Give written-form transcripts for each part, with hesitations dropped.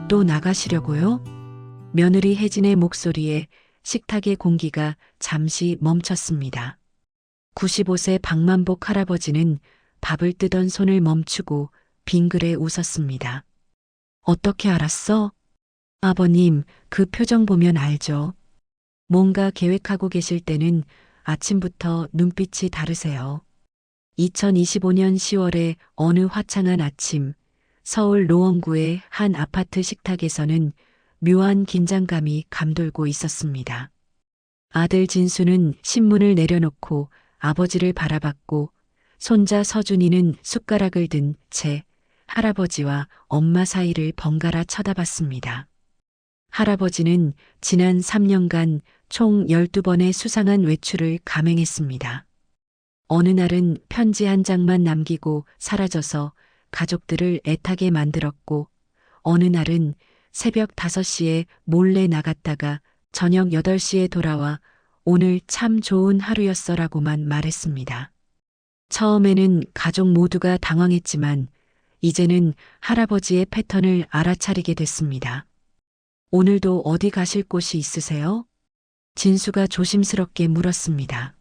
또 나가시려고요? 며느리 혜진의 목소리에 식탁의 공기가 잠시 멈췄습니다. 95세 박만복 할아버지는 밥을 뜨던 손을 멈추고 빙그레 웃었습니다. 어떻게 알았어? 아버님, 그 표정 보면 알죠. 뭔가 계획하고 계실 때는 아침부터 눈빛이 다르세요. 2025년 10월의 어느 화창한 아침, 서울 노원구의 한 아파트 식탁에서는 묘한 긴장감이 감돌고 있었습니다. 아들 진수는 신문을 내려놓고 아버지를 바라봤고, 손자 서준이는 숟가락을 든 채 할아버지와 엄마 사이를 번갈아 쳐다봤습니다. 할아버지는 지난 3년간 총 12번의 수상한 외출을 감행했습니다. 어느 날은 편지 한 장만 남기고 사라져서 가족들을 애타게 만들었고, 어느 날은 새벽 5시에 몰래 나갔다가 저녁 8시에 돌아와 오늘 참 좋은 하루였어라고만 말했습니다. 처음에는 가족 모두가 당황했지만 이제는 할아버지의 패턴을 알아차리게 됐습니다. 오늘도 어디 가실 곳이 있으세요? 진수가 조심스럽게 물었습니다.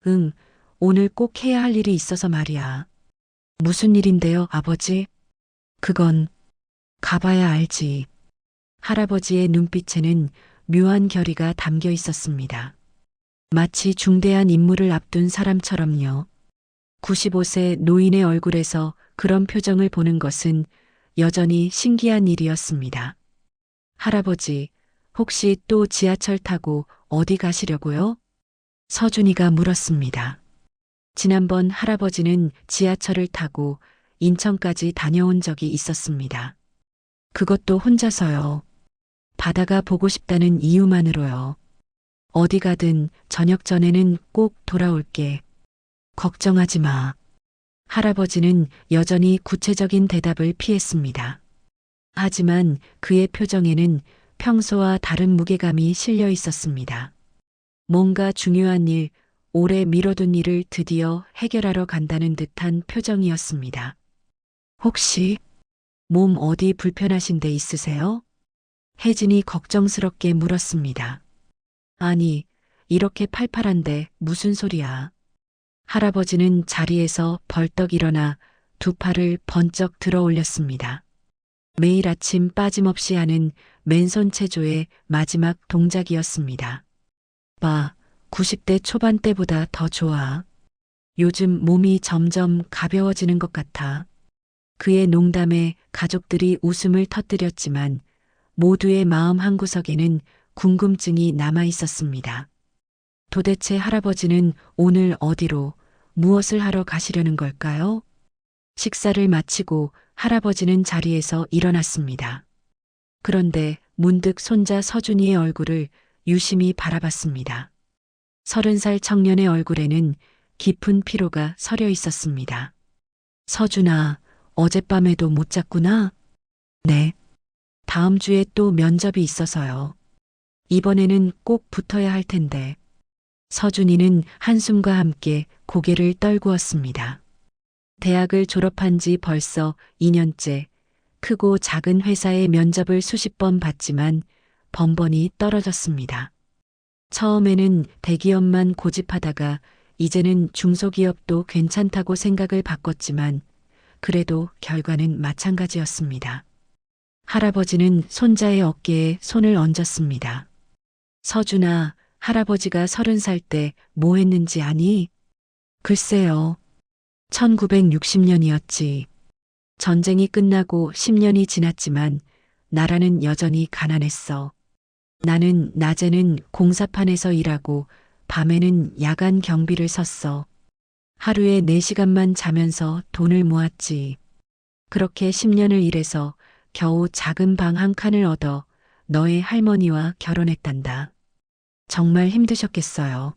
응, 오늘 꼭 해야 할 일이 있어서 말이야. 무슨 일인데요, 아버지? 그건 가봐야 알지. 할아버지의 눈빛에는 묘한 결의가 담겨 있었습니다. 마치 중대한 임무를 앞둔 사람처럼요. 95세 노인의 얼굴에서 그런 표정을 보는 것은 여전히 신기한 일이었습니다. 할아버지, 혹시 또 지하철 타고 어디 가시려고요? 서준이가 물었습니다. 지난번 할아버지는 지하철을 타고 인천까지 다녀온 적이 있었습니다. 그것도 혼자서요. 바다가 보고 싶다는 이유만으로요. 어디 가든 저녁 전에는 꼭 돌아올게. 걱정하지 마. 할아버지는 여전히 구체적인 대답을 피했습니다. 하지만 그의 표정에는 평소와 다른 무게감이 실려 있었습니다. 뭔가 중요한 일, 오래 미뤄둔 일을 드디어 해결하러 간다는 듯한 표정이었습니다. 혹시 몸 어디 불편하신 데 있으세요? 혜진이 걱정스럽게 물었습니다. 아니, 이렇게 팔팔한데 무슨 소리야. 할아버지는 자리에서 벌떡 일어나 두 팔을 번쩍 들어 올렸습니다. 매일 아침 빠짐없이 하는 맨손 체조의 마지막 동작이었습니다. 봐, 90대 초반 때보다 더 좋아. 요즘 몸이 점점 가벼워지는 것 같아. 그의 농담에 가족들이 웃음을 터뜨렸지만 모두의 마음 한구석에는 궁금증이 남아 있었습니다. 도대체 할아버지는 오늘 어디로, 무엇을 하러 가시려는 걸까요? 식사를 마치고 할아버지는 자리에서 일어났습니다. 그런데 문득 손자 서준이의 얼굴을 유심히 바라봤습니다. 30살 청년의 얼굴에는 깊은 피로가 서려 있었습니다. 서준아, 어젯밤에도 못 잤구나? 네. 다음 주에 또 면접이 있어서요. 이번에는 꼭 붙어야 할 텐데. 서준이는 한숨과 함께 고개를 떨구었습니다. 대학을 졸업한 지 벌써 2년째, 크고 작은 회사의 면접을 수십 번 봤지만 번번이 떨어졌습니다. 처음에는 대기업만 고집하다가 이제는 중소기업도 괜찮다고 생각을 바꿨지만 그래도 결과는 마찬가지였습니다. 할아버지는 손자의 어깨에 손을 얹었습니다. 서준아, 할아버지가 30살 때 뭐 했는지 아니? 글쎄요. 1960년이었지. 전쟁이 끝나고 10년이 지났지만 나라는 여전히 가난했어. 나는 낮에는 공사판에서 일하고 밤에는 야간 경비를 섰어. 하루에 4시간만 자면서 돈을 모았지. 그렇게 10년을 일해서 겨우 작은 방 한 칸을 얻어 너의 할머니와 결혼했단다. 정말 힘드셨겠어요.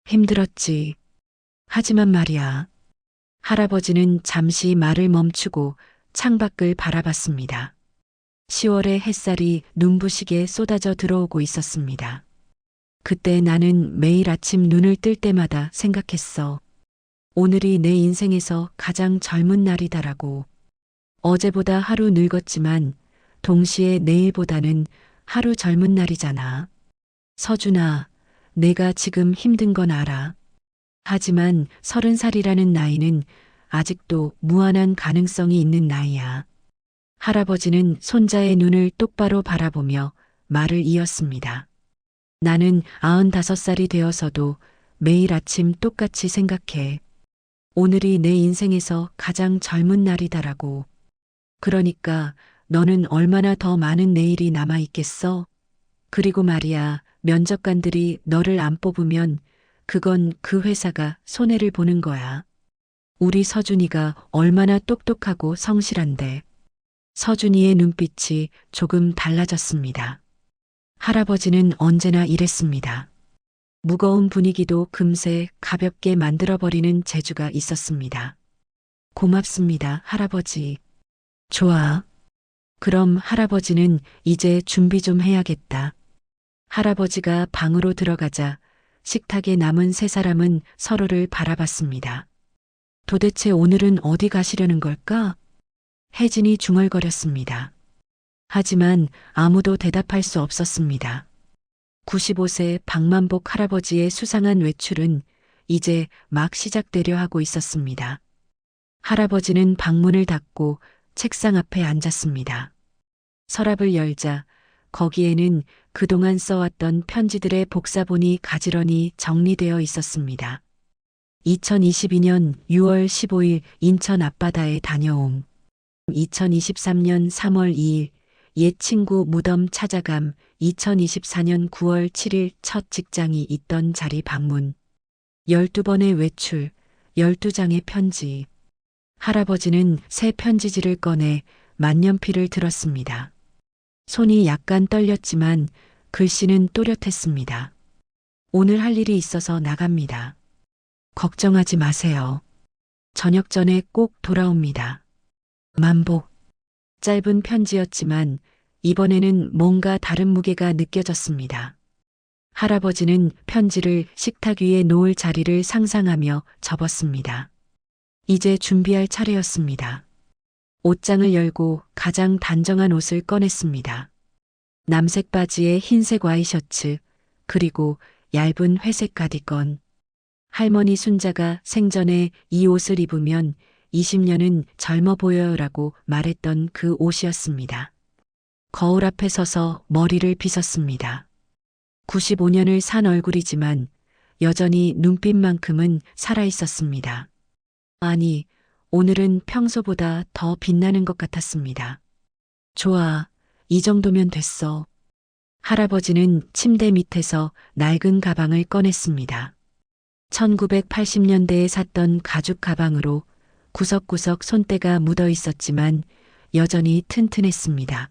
힘들었지. 하지만 말이야. 할아버지는 잠시 말을 멈추고 창밖을 바라봤습니다. 10월의 햇살이 눈부시게 쏟아져 들어오고 있었습니다. 그때 나는 매일 아침 눈을 뜰 때마다 생각했어. 오늘이 내 인생에서 가장 젊은 날이다라고. 어제보다 하루 늙었지만 동시에 내일보다는 하루 젊은 날이잖아. 서준아, 내가 지금 힘든 건 알아. 하지만 30살이라는 나이는 아직도 무한한 가능성이 있는 나이야. 할아버지는 손자의 눈을 똑바로 바라보며 말을 이었습니다. 나는 95살이 되어서도 매일 아침 똑같이 생각해. 오늘이 내 인생에서 가장 젊은 날이다라고. 그러니까 너는 얼마나 더 많은 내일이 남아 있겠어? 그리고 말이야, 면접관들이 너를 안 뽑으면 그건 그 회사가 손해를 보는 거야. 우리 서준이가 얼마나 똑똑하고 성실한데. 서준이의 눈빛이 조금 달라졌습니다. 할아버지는 언제나 이랬습니다. 무거운 분위기도 금세 가볍게 만들어버리는 재주가 있었습니다. 고맙습니다, 할아버지. 좋아. 그럼 할아버지는 이제 준비 좀 해야겠다. 할아버지가 방으로 들어가자 식탁에 남은 세 사람은 서로를 바라봤습니다. 도대체 오늘은 어디 가시려는 걸까? 혜진이 중얼거렸습니다. 하지만 아무도 대답할 수 없었습니다. 95세 박만복 할아버지의 수상한 외출은 이제 막 시작되려 하고 있었습니다. 할아버지는 방문을 닫고 책상 앞에 앉았습니다. 서랍을 열자 거기에는 그동안 써왔던 편지들의 복사본이 가지런히 정리되어 있었습니다. 2022년 6월 15일 인천 앞바다에 다녀옴. 2023년 3월 2일 옛 친구 무덤 찾아감. 2024년 9월 7일 첫 직장이 있던 자리 방문. 12번의 외출, 12장의 편지. 할아버지는 새 편지지를 꺼내 만년필을 들었습니다. 손이 약간 떨렸지만 글씨는 또렷했습니다. 오늘 할 일이 있어서 나갑니다. 걱정하지 마세요. 저녁 전에 꼭 돌아옵니다. 만복. 짧은 편지였지만 이번에는 뭔가 다른 무게가 느껴졌습니다. 할아버지는 편지를 식탁 위에 놓을 자리를 상상하며 접었습니다. 이제 준비할 차례였습니다. 옷장을 열고 가장 단정한 옷을 꺼냈습니다. 남색 바지에 흰색 와이셔츠, 그리고 얇은 회색 가디건. 할머니 순자가 생전에 이 옷을 입으면 20년은 젊어 보여요라고 말했던 그 옷이었습니다. 거울 앞에 서서 머리를 빗었습니다. 95년을 산 얼굴이지만 여전히 눈빛만큼은 살아있었습니다. 아니, 오늘은 평소보다 더 빛나는 것 같았습니다. 좋아, 이 정도면 됐어. 할아버지는 침대 밑에서 낡은 가방을 꺼냈습니다. 1980년대에 샀던 가죽 가방으로 구석구석 손때가 묻어 있었지만 여전히 튼튼했습니다.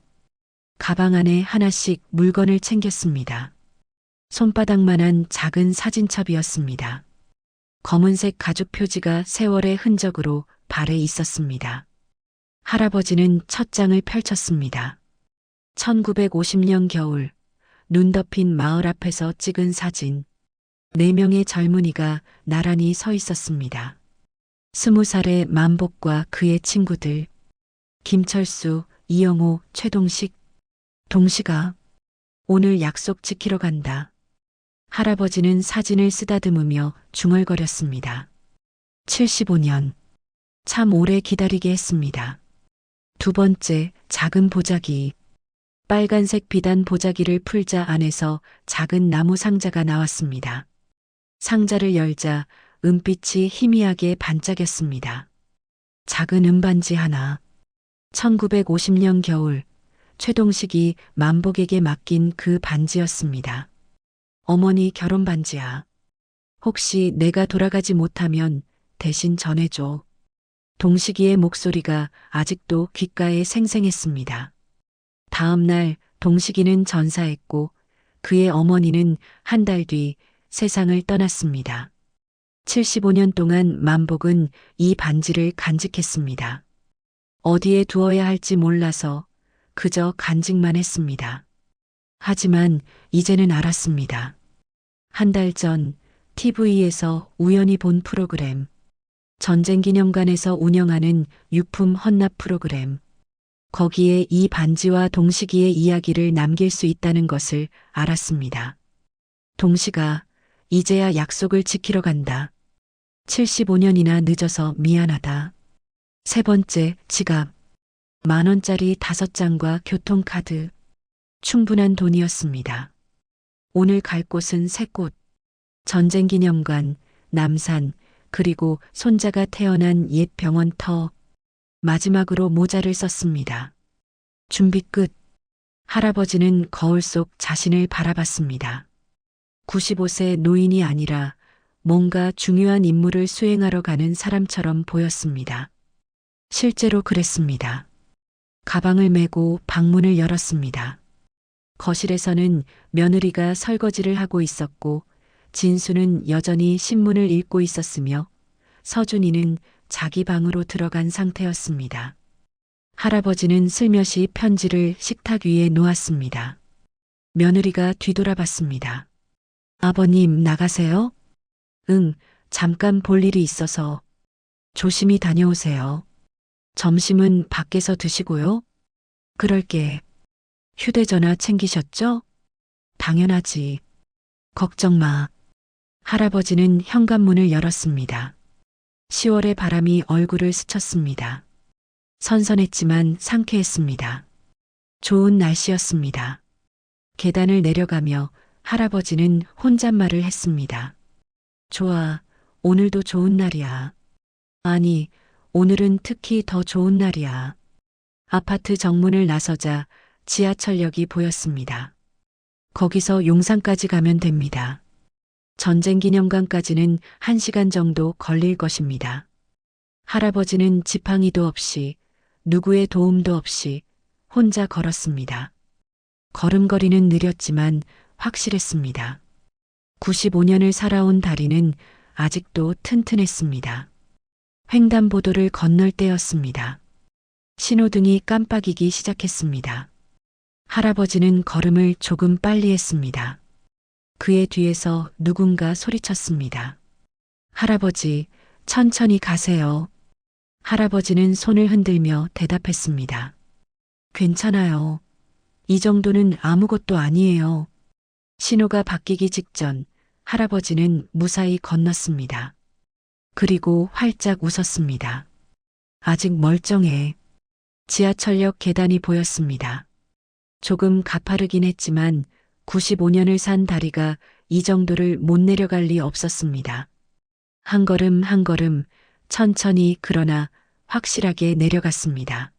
가방 안에 하나씩 물건을 챙겼습니다. 손바닥만한 작은 사진첩이었습니다. 검은색 가죽 표지가 세월의 흔적으로 발에 있었습니다. 할아버지는 첫 장을 펼쳤습니다. 1950년 겨울, 눈 덮인 마을 앞에서 찍은 사진. 4명의 젊은이가 나란히 서 있었습니다. 20살의 만복과 그의 친구들. 김철수, 이영호, 최동식. 동식아, 오늘 약속 지키러 간다. 할아버지는 사진을 쓰다듬으며 중얼거렸습니다. 75년. 참 오래 기다리게 했습니다. 두 번째, 작은 보자기. 빨간색 비단 보자기를 풀자 안에서 작은 나무 상자가 나왔습니다. 상자를 열자 은빛이 희미하게 반짝였습니다. 작은 은반지 하나. 1950년 겨울, 최동식이 만복에게 맡긴 그 반지였습니다. 어머니 결혼 반지야. 혹시 내가 돌아가지 못하면 대신 전해줘. 동식이의 목소리가 아직도 귓가에 생생했습니다. 다음 날 동식이는 전사했고 그의 어머니는 한 달 뒤 세상을 떠났습니다. 75년 동안 만복은 이 반지를 간직했습니다. 어디에 두어야 할지 몰라서 그저 간직만 했습니다. 하지만 이제는 알았습니다. 한 달 전 TV에서 우연히 본 프로그램. 전쟁기념관에서 운영하는 유품 헌납 프로그램. 거기에 이 반지와 동식이의 이야기를 남길 수 있다는 것을 알았습니다. 동식아, 이제야 약속을 지키러 간다. 75년이나 늦어서 미안하다. 세 번째, 지갑. 10,000원짜리 5장과 교통카드. 충분한 돈이었습니다. 오늘 갈 곳은 세 곳. 전쟁기념관, 남산, 그리고 손자가 태어난 옛 병원 터. 마지막으로 모자를 썼습니다. 준비 끝. 할아버지는 거울 속 자신을 바라봤습니다. 95세 노인이 아니라 뭔가 중요한 임무를 수행하러 가는 사람처럼 보였습니다. 실제로 그랬습니다. 가방을 메고 방문을 열었습니다. 거실에서는 며느리가 설거지를 하고 있었고 진수는 여전히 신문을 읽고 있었으며 서준이는 자기 방으로 들어간 상태였습니다. 할아버지는 슬며시 편지를 식탁 위에 놓았습니다. 며느리가 뒤돌아봤습니다. 아버님 나가세요? 응, 잠깐 볼 일이 있어서. 조심히 다녀오세요. 점심은 밖에서 드시고요. 그럴게. 휴대전화 챙기셨죠? 당연하지. 걱정 마. 할아버지는 현관문을 열었습니다. 10월의 바람이 얼굴을 스쳤습니다. 선선했지만 상쾌했습니다. 좋은 날씨였습니다. 계단을 내려가며 할아버지는 혼잣말을 했습니다. 좋아, 오늘도 좋은 날이야. 아니, 오늘은 특히 더 좋은 날이야. 아파트 정문을 나서자 지하철역이 보였습니다. 거기서 용산까지 가면 됩니다. 전쟁기념관까지는 1시간 정도 걸릴 것입니다. 할아버지는 지팡이도 없이 누구의 도움도 없이 혼자 걸었습니다. 걸음걸이는 느렸지만 확실했습니다. 95년을 살아온 다리는 아직도 튼튼했습니다. 횡단보도를 건널 때였습니다. 신호등이 깜빡이기 시작했습니다. 할아버지는 걸음을 조금 빨리 했습니다. 그의 뒤에서 누군가 소리쳤습니다. 할아버지, 천천히 가세요. 할아버지는 손을 흔들며 대답했습니다. 괜찮아요. 이 정도는 아무것도 아니에요. 신호가 바뀌기 직전 할아버지는 무사히 건넜습니다. 그리고 활짝 웃었습니다. 아직 멀쩡해. 지하철역 계단이 보였습니다. 조금 가파르긴 했지만 95년을 산 다리가 이 정도를 못 내려갈 리 없었습니다. 한 걸음 한 걸음 천천히 그러나 확실하게 내려갔습니다.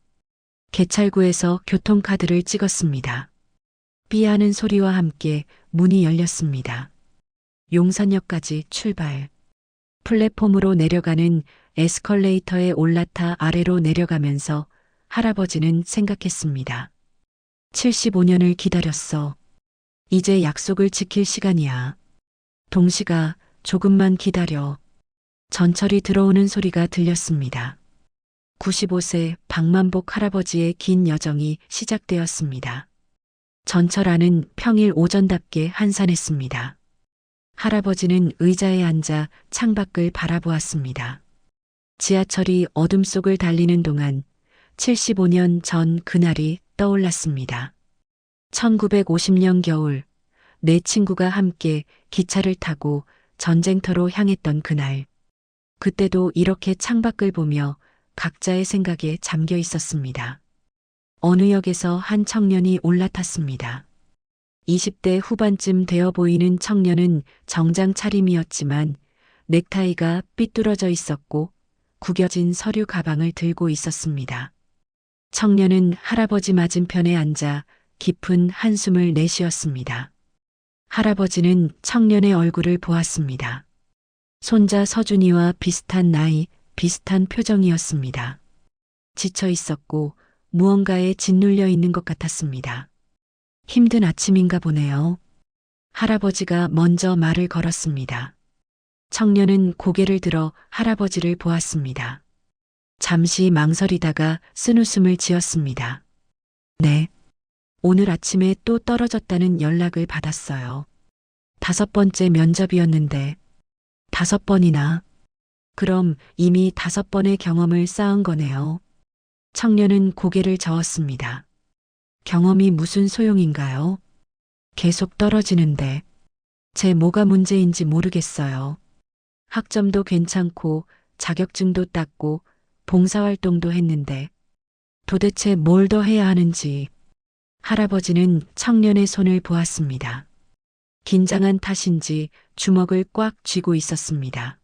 개찰구에서 교통카드를 찍었습니다. 삐하는 소리와 함께 문이 열렸습니다. 용산역까지 출발. 플랫폼으로 내려가는 에스컬레이터에 올라타 아래로 내려가면서 할아버지는 생각했습니다. 75년을 기다렸어. 이제 약속을 지킬 시간이야. 동식아, 조금만 기다려. 전철이 들어오는 소리가 들렸습니다. 95세 박만복 할아버지의 긴 여정이 시작되었습니다. 전철 안은 평일 오전답게 한산했습니다. 할아버지는 의자에 앉아 창밖을 바라보았습니다. 지하철이 어둠 속을 달리는 동안 75년 전 그날이 떠올랐습니다. 1950년 겨울, 내 친구가 함께 기차를 타고 전쟁터로 향했던 그날. 그때도 이렇게 창밖을 보며 각자의 생각에 잠겨 있었습니다. 어느 역에서 한 청년이 올라탔습니다. 20대 후반쯤 되어 보이는 청년은 정장 차림이었지만 넥타이가 삐뚤어져 있었고 구겨진 서류 가방을 들고 있었습니다. 청년은 할아버지 맞은편에 앉아 깊은 한숨을 내쉬었습니다. 할아버지는 청년의 얼굴을 보았습니다. 손자 서준이와 비슷한 나이, 비슷한 표정이었습니다. 지쳐 있었고 무언가에 짓눌려 있는 것 같았습니다. 힘든 아침인가 보네요. 할아버지가 먼저 말을 걸었습니다. 청년은 고개를 들어 할아버지를 보았습니다. 잠시 망설이다가 쓴웃음을 지었습니다. 네. 오늘 아침에 또 떨어졌다는 연락을 받았어요. 5번째 면접이었는데 5번이나. 그럼 이미 5번의 경험을 쌓은 거네요. 청년은 고개를 저었습니다. 경험이 무슨 소용인가요? 계속 떨어지는데 제 뭐가 문제인지 모르겠어요. 학점도 괜찮고 자격증도 땄고 봉사활동도 했는데 도대체 뭘 더 해야 하는지. 할아버지는 청년의 손을 보았습니다. 긴장한 탓인지 주먹을 꽉 쥐고 있었습니다.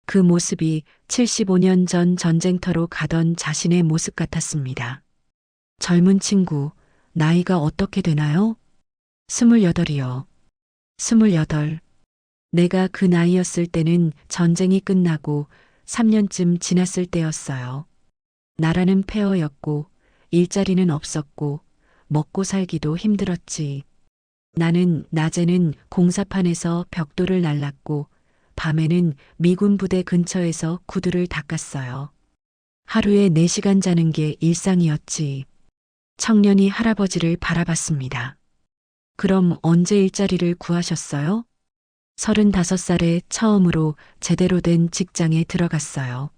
그 모습이 75년 전 전쟁터로 가던 자신의 모습 같았습니다. 젊은 친구, 나이가 어떻게 되나요? 28이요. 28. 내가 그 나이였을 때는 전쟁이 끝나고 3년쯤 지났을 때였어요. 나라는 폐허였고 일자리는 없었고 먹고 살기도 힘들었지. 나는 낮에는 공사판에서 벽돌을 날랐고 밤에는 미군 부대 근처에서 구두를 닦았어요. 하루에 4시간 자는 게 일상이었지. 청년이 할아버지를 바라봤습니다. 그럼 언제 일자리를 구하셨어요? 35살에 처음으로 제대로 된 직장에 들어갔어요.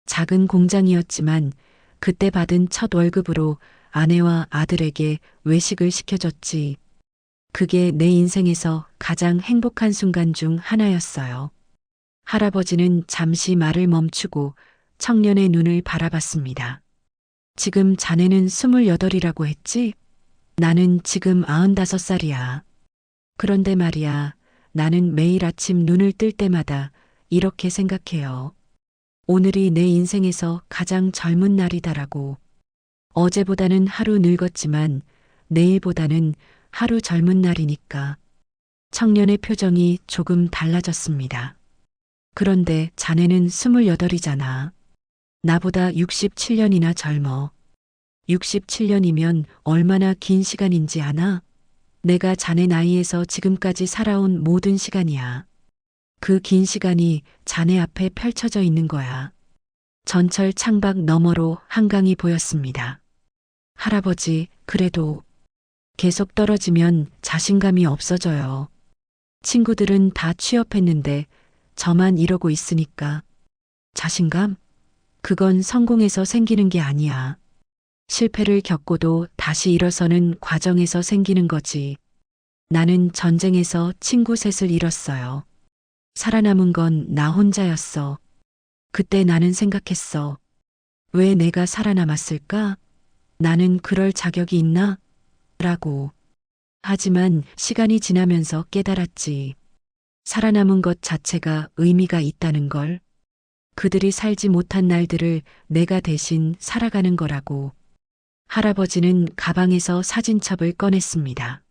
작은 공장이었지만 그때 받은 첫 월급으로 아내와 아들에게 외식을 시켜줬지. 그게 내 인생에서 가장 행복한 순간 중 하나였어요. 할아버지는 잠시 말을 멈추고 청년의 눈을 바라봤습니다. 지금 자네는 28이라고 했지? 나는 지금 95살이야. 그런데 말이야, 나는 매일 아침 눈을 뜰 때마다 이렇게 생각해요. 오늘이 내 인생에서 가장 젊은 날이다라고. 어제보다는 하루 늙었지만 내일보다는 하루 젊은 날이니까. 청년의 표정이 조금 달라졌습니다. 그런데 자네는 28이잖아. 나보다 67년이나 젊어. 67년이면 얼마나 긴 시간인지 아나? 내가 자네 나이에서 지금까지 살아온 모든 시간이야. 그 긴 시간이 자네 앞에 펼쳐져 있는 거야. 전철 창밖 너머로 한강이 보였습니다. 할아버지, 그래도 계속 떨어지면 자신감이 없어져요. 친구들은 다 취업했는데 저만 이러고 있으니까. 자신감? 그건 성공해서 생기는 게 아니야. 실패를 겪고도 다시 일어서는 과정에서 생기는 거지. 나는 전쟁에서 친구 셋을 잃었어요. 살아남은 건 나 혼자였어. 그때 나는 생각했어. 왜 내가 살아남았을까? 나는 그럴 자격이 있나? 라고. 하지만 시간이 지나면서 깨달았지. 살아남은 것 자체가 의미가 있다는 걸. 그들이 살지 못한 날들을 내가 대신 살아가는 거라고. 할아버지는 가방에서 사진첩을 꺼냈습니다.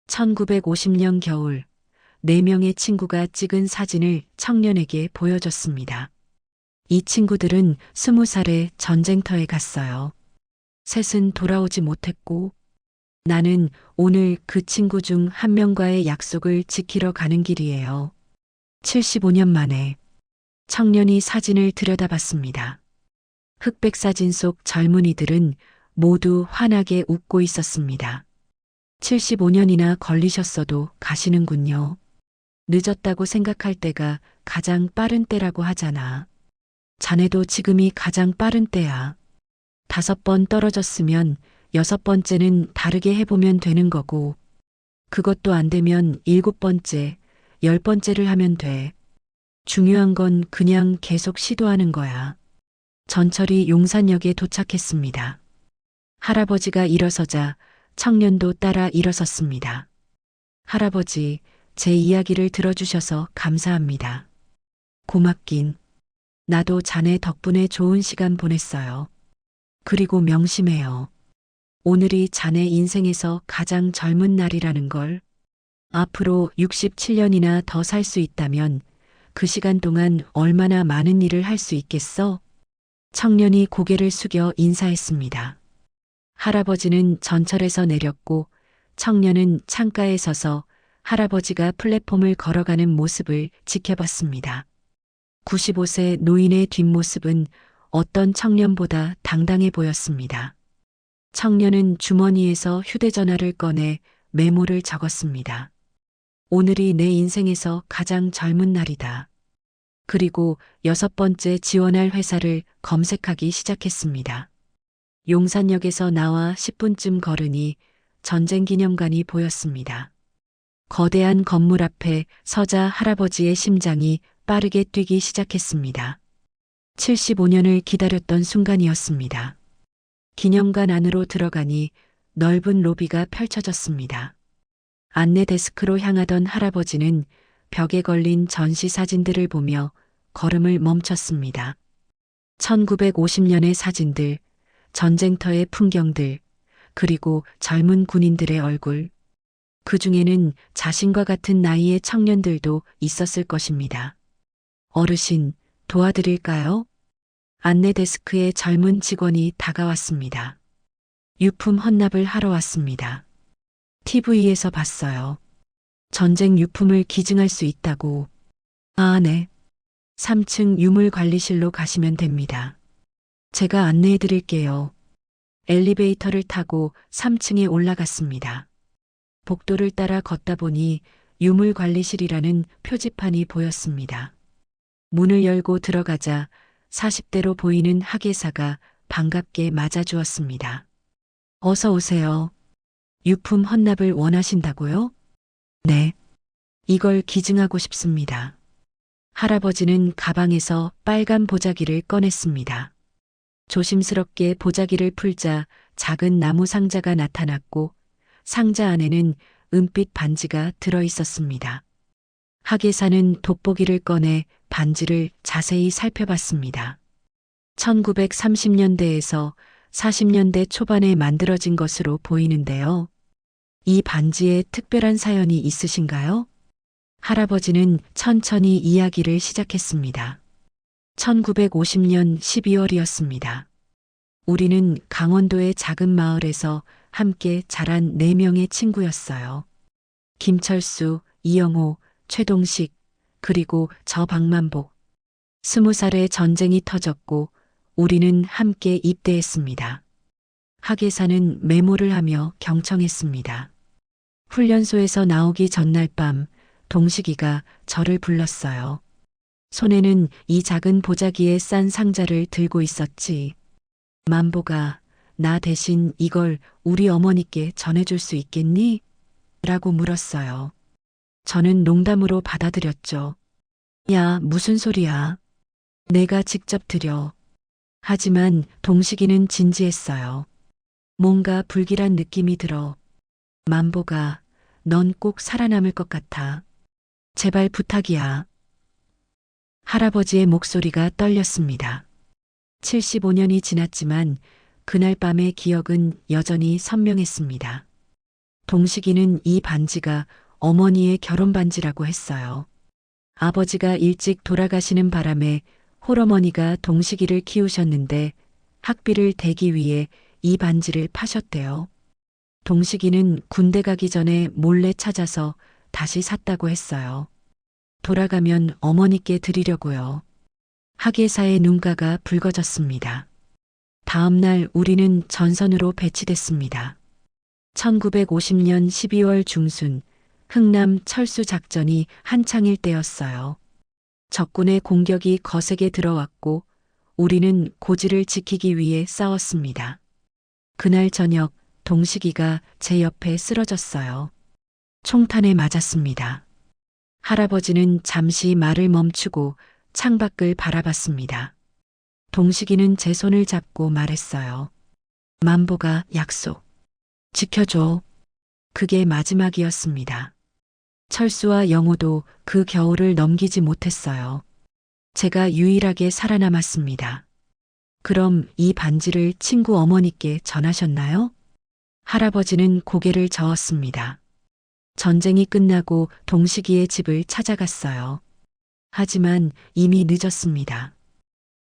1950년 겨울, 4명의 친구가 찍은 사진을 청년에게 보여줬습니다. 이 친구들은 20살에 전쟁터에 갔어요. 셋은 돌아오지 못했고, 나는 오늘 그 친구 중 한 명과의 약속을 지키러 가는 길이에요. 75년 만에. 청년이 사진을 들여다봤습니다. 흑백 사진 속 젊은이들은 모두 환하게 웃고 있었습니다. 75년이나 걸리셨어도 가시는군요. 늦었다고 생각할 때가 가장 빠른 때라고 하잖아. 자네도 지금이 가장 빠른 때야. 5번 떨어졌으면 6번째는 다르게 해보면 되는 거고, 그것도 안 되면 7번째, 10번째를 하면 돼. 중요한 건 그냥 계속 시도하는 거야. 전철이 용산역에 도착했습니다. 할아버지가 일어서자 청년도 따라 일어섰습니다. 할아버지, 제 이야기를 들어주셔서 감사합니다. 고맙긴. 나도 자네 덕분에 좋은 시간 보냈어요. 그리고 명심해요. 오늘이 자네 인생에서 가장 젊은 날이라는 걸. 앞으로 67년이나 더 살 수 있다면 그 시간 동안 얼마나 많은 일을 할 수 있겠어? 청년이 고개를 숙여 인사했습니다. 할아버지는 전철에서 내렸고 청년은 창가에 서서 할아버지가 플랫폼을 걸어가는 모습을 지켜봤습니다. 95세 노인의 뒷모습은 어떤 청년보다 당당해 보였습니다. 청년은 주머니에서 휴대전화를 꺼내 메모를 적었습니다. 오늘이 내 인생에서 가장 젊은 날이다. 그리고 6번째 지원할 회사를 검색하기 시작했습니다. 용산역에서 나와 10분쯤 걸으니 전쟁기념관이 보였습니다. 거대한 건물 앞에 서자 할아버지의 심장이 빠르게 뛰기 시작했습니다. 75년을 기다렸던 순간이었습니다. 기념관 안으로 들어가니 넓은 로비가 펼쳐졌습니다. 안내 데스크로 향하던 할아버지는 벽에 걸린 전시 사진들을 보며 걸음을 멈췄습니다. 1950년의 사진들, 전쟁터의 풍경들, 그리고 젊은 군인들의 얼굴. 그 중에는 자신과 같은 나이의 청년들도 있었을 것입니다. 어르신, 도와드릴까요? 안내 데스크에 젊은 직원이 다가왔습니다. 유품 헌납을 하러 왔습니다. TV에서 봤어요. 전쟁 유품을 기증할 수 있다고. 아, 네. 3층 유물관리실로 가시면 됩니다. 제가 안내해 드릴게요. 엘리베이터를 타고 3층에 올라갔습니다. 복도를 따라 걷다 보니 유물관리실이라는 표지판이 보였습니다. 문을 열고 들어가자 40대로 보이는 학예사가 반갑게 맞아주었습니다. 어서 오세요. 유품 헌납을 원하신다고요? 네. 이걸 기증하고 싶습니다. 할아버지는 가방에서 빨간 보자기를 꺼냈습니다. 조심스럽게 보자기를 풀자 작은 나무 상자가 나타났고 상자 안에는 은빛 반지가 들어 있었습니다. 학예사는 돋보기를 꺼내 반지를 자세히 살펴봤습니다. 1930년대에서 40년대 초반에 만들어진 것으로 보이는데요. 이 반지에 특별한 사연이 있으신가요? 할아버지는 천천히 이야기를 시작했습니다. 1950년 12월이었습니다. 우리는 강원도의 작은 마을에서 함께 자란 4명의 친구였어요. 김철수, 이영호, 최동식, 그리고 저 박만복. 20살에 전쟁이 터졌고 우리는 함께 입대했습니다. 학예사는 메모를 하며 경청했습니다. 훈련소에서 나오기 전날 밤 동식이가 저를 불렀어요. 손에는 이 작은 보자기에 싼 상자를 들고 있었지. 만보가 나 대신 이걸 우리 어머니께 전해줄 수 있겠니? 라고 물었어요. 저는 농담으로 받아들였죠. 야, 무슨 소리야. 내가 직접 드려. 하지만 동식이는 진지했어요. 뭔가 불길한 느낌이 들어. 만보가 넌 꼭 살아남을 것 같아. 제발 부탁이야. 할아버지의 목소리가 떨렸습니다. 75년이 지났지만 그날 밤의 기억은 여전히 선명했습니다. 동식이는 이 반지가 어머니의 결혼 반지라고 했어요. 아버지가 일찍 돌아가시는 바람에 홀어머니가 동식이를 키우셨는데 학비를 대기 위해 이 반지를 파셨대요. 동식이는 군대 가기 전에 몰래 찾아서 다시 샀다고 했어요. 돌아가면 어머니께 드리려고요. 학예사의 눈가가 붉어졌습니다. 다음 날 우리는 전선으로 배치됐습니다. 1950년 12월 중순 흥남 철수 작전이 한창일 때였어요. 적군의 공격이 거세게 들어왔고 우리는 고지를 지키기 위해 싸웠습니다. 그날 저녁 동식이가 제 옆에 쓰러졌어요. 총탄에 맞았습니다. 할아버지는 잠시 말을 멈추고 창밖을 바라봤습니다. 동식이는 제 손을 잡고 말했어요. 만보가 약속. 지켜줘. 그게 마지막이었습니다. 철수와 영호도 그 겨울을 넘기지 못했어요. 제가 유일하게 살아남았습니다. 그럼 이 반지를 친구 어머니께 전하셨나요? 할아버지는 고개를 저었습니다. 전쟁이 끝나고 동식이의 집을 찾아갔어요. 하지만 이미 늦었습니다.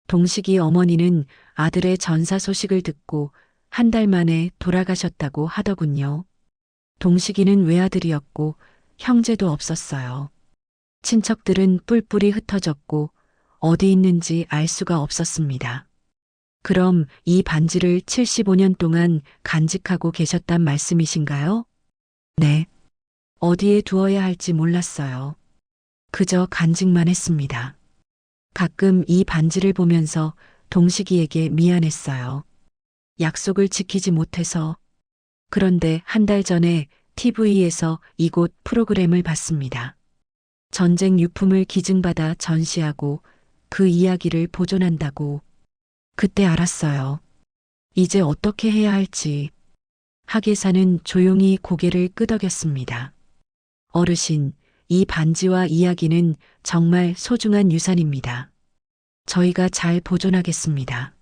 동식이 어머니는 아들의 전사 소식을 듣고 한 달 만에 돌아가셨다고 하더군요. 동식이는 외아들이었고 형제도 없었어요. 친척들은 뿔뿔이 흩어졌고 어디 있는지 알 수가 없었습니다. 그럼 이 반지를 75년 동안 간직하고 계셨단 말씀이신가요? 네. 어디에 두어야 할지 몰랐어요. 그저 간직만 했습니다. 가끔 이 반지를 보면서 동식이에게 미안했어요. 약속을 지키지 못해서. 그런데 한 달 전에 TV에서 이곳 프로그램을 봤습니다. 전쟁 유품을 기증받아 전시하고 그 이야기를 보존한다고. 그때 알았어요. 이제 어떻게 해야 할지. 학예사는 조용히 고개를 끄덕였습니다. 어르신, 이 반지와 이야기는 정말 소중한 유산입니다. 저희가 잘 보존하겠습니다.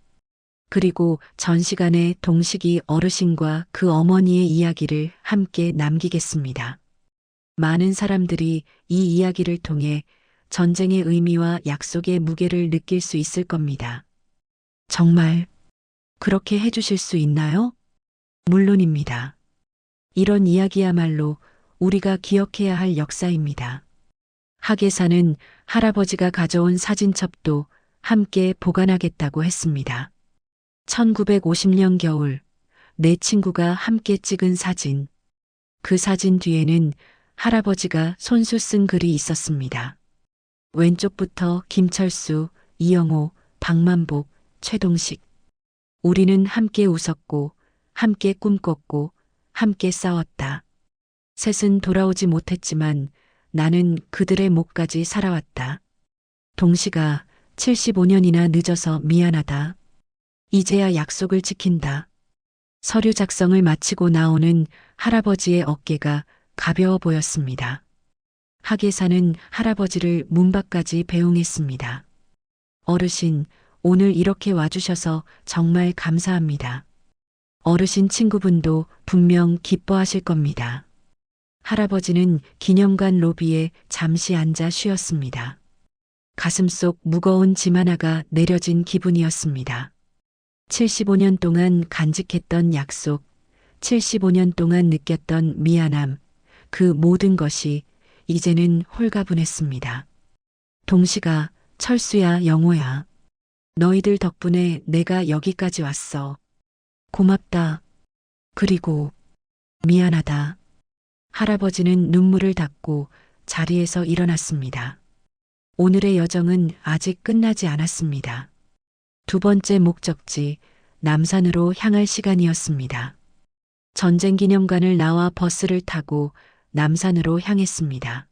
그리고 전시관에 동식이 어르신과 그 어머니의 이야기를 함께 남기겠습니다. 많은 사람들이 이 이야기를 통해 전쟁의 의미와 약속의 무게를 느낄 수 있을 겁니다. 정말 그렇게 해주실 수 있나요? 물론입니다. 이런 이야기야말로 우리가 기억해야 할 역사입니다. 학예사는 할아버지가 가져온 사진첩도 함께 보관하겠다고 했습니다. 1950년 겨울, 내 친구가 함께 찍은 사진. 그 사진 뒤에는 할아버지가 손수 쓴 글이 있었습니다. 왼쪽부터 김철수, 이영호, 박만복, 최동식. 우리는 함께 웃었고, 함께 꿈꿨고, 함께 싸웠다. 셋은 돌아오지 못했지만 나는 그들의 목까지 살아왔다. 동식아, 75년이나 늦어서 미안하다. 이제야 약속을 지킨다. 서류 작성을 마치고 나오는 할아버지의 어깨가 가벼워 보였습니다. 학예사는 할아버지를 문 밖까지 배웅했습니다. 어르신, 오늘 이렇게 와주셔서 정말 감사합니다. 어르신 친구분도 분명 기뻐하실 겁니다. 할아버지는 기념관 로비에 잠시 앉아 쉬었습니다. 가슴속 무거운 짐 하나가 내려진 기분이었습니다. 75년 동안 간직했던 약속, 75년 동안 느꼈던 미안함, 그 모든 것이 이제는 홀가분했습니다. 동식아, 철수야, 영호야. 너희들 덕분에 내가 여기까지 왔어. 고맙다. 그리고 미안하다. 할아버지는 눈물을 닦고 자리에서 일어났습니다. 오늘의 여정은 아직 끝나지 않았습니다. 두 번째 목적지, 남산으로 향할 시간이었습니다. 전쟁기념관을 나와 버스를 타고 남산으로 향했습니다.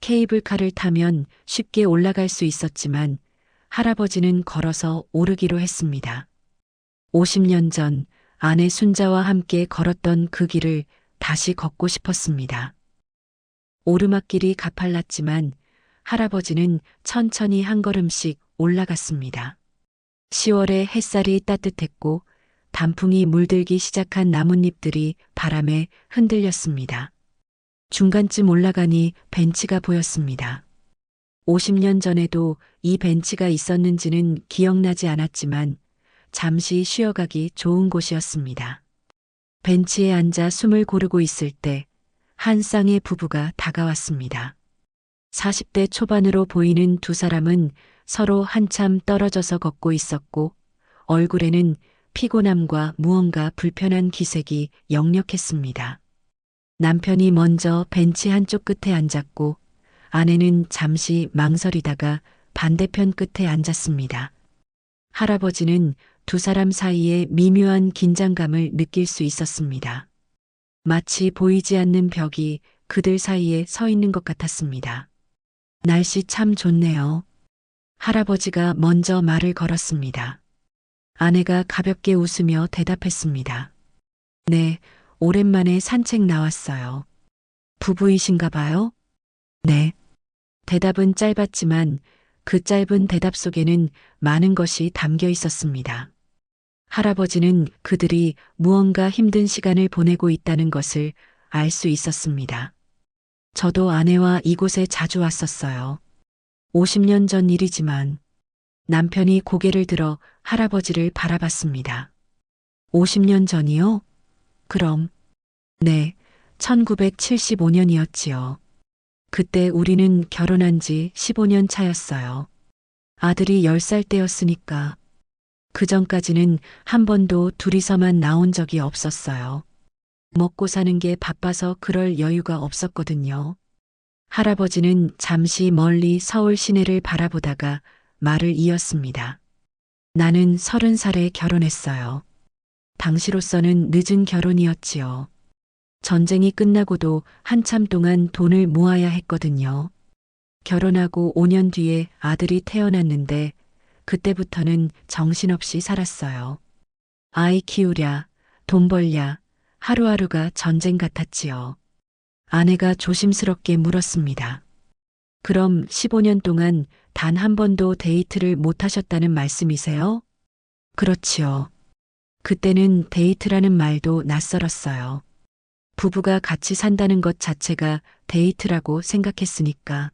케이블카를 타면 쉽게 올라갈 수 있었지만 할아버지는 걸어서 오르기로 했습니다. 50년 전 아내 순자와 함께 걸었던 그 길을 다시 걷고 싶었습니다. 오르막길이 가팔랐지만 할아버지는 천천히 한 걸음씩 올라갔습니다. 10월의 햇살이 따뜻했고 단풍이 물들기 시작한 나뭇잎들이 바람에 흔들렸습니다. 중간쯤 올라가니 벤치가 보였습니다. 50년 전에도 이 벤치가 있었는지는 기억나지 않았지만 잠시 쉬어가기 좋은 곳이었습니다. 벤치에 앉아 숨을 고르고 있을 때 한 쌍의 부부가 다가왔습니다. 40대 초반으로 보이는 두 사람은 서로 한참 떨어져서 걷고 있었고 얼굴에는 피곤함과 무언가 불편한 기색이 역력했습니다. 남편이 먼저 벤치 한쪽 끝에 앉았고 아내는 잠시 망설이다가 반대편 끝에 앉았습니다. 할아버지는 두 사람 사이에 미묘한 긴장감을 느낄 수 있었습니다. 마치 보이지 않는 벽이 그들 사이에 서 있는 것 같았습니다. 날씨 참 좋네요. 할아버지가 먼저 말을 걸었습니다. 아내가 가볍게 웃으며 대답했습니다. 네, 오랜만에 산책 나왔어요. 부부이신가 봐요? 네. 대답은 짧았지만 그 짧은 대답 속에는 많은 것이 담겨 있었습니다. 할아버지는 그들이 무언가 힘든 시간을 보내고 있다는 것을 알 수 있었습니다. 저도 아내와 이곳에 자주 왔었어요. 50년 전 일이지만 남편이 고개를 들어 할아버지를 바라봤습니다. 50년 전이요? 그럼, 네, 1975년이었지요. 그때 우리는 결혼한 지 15년 차였어요. 아들이 10살 때였으니까. 그 전까지는 한 번도 둘이서만 나온 적이 없었어요. 먹고 사는 게 바빠서 그럴 여유가 없었거든요. 할아버지는 잠시 멀리 서울 시내를 바라보다가 말을 이었습니다. 나는 30살에 결혼했어요. 당시로서는 늦은 결혼이었지요. 전쟁이 끝나고도 한참 동안 돈을 모아야 했거든요. 결혼하고 5년 뒤에 아들이 태어났는데 그때부터는 정신없이 살았어요. 아이 키우랴, 돈 벌랴, 하루하루가 전쟁 같았지요. 아내가 조심스럽게 물었습니다. 그럼 15년 동안 단 한 번도 데이트를 못 하셨다는 말씀이세요? 그렇지요. 그때는 데이트라는 말도 낯설었어요. 부부가 같이 산다는 것 자체가 데이트라고 생각했으니까.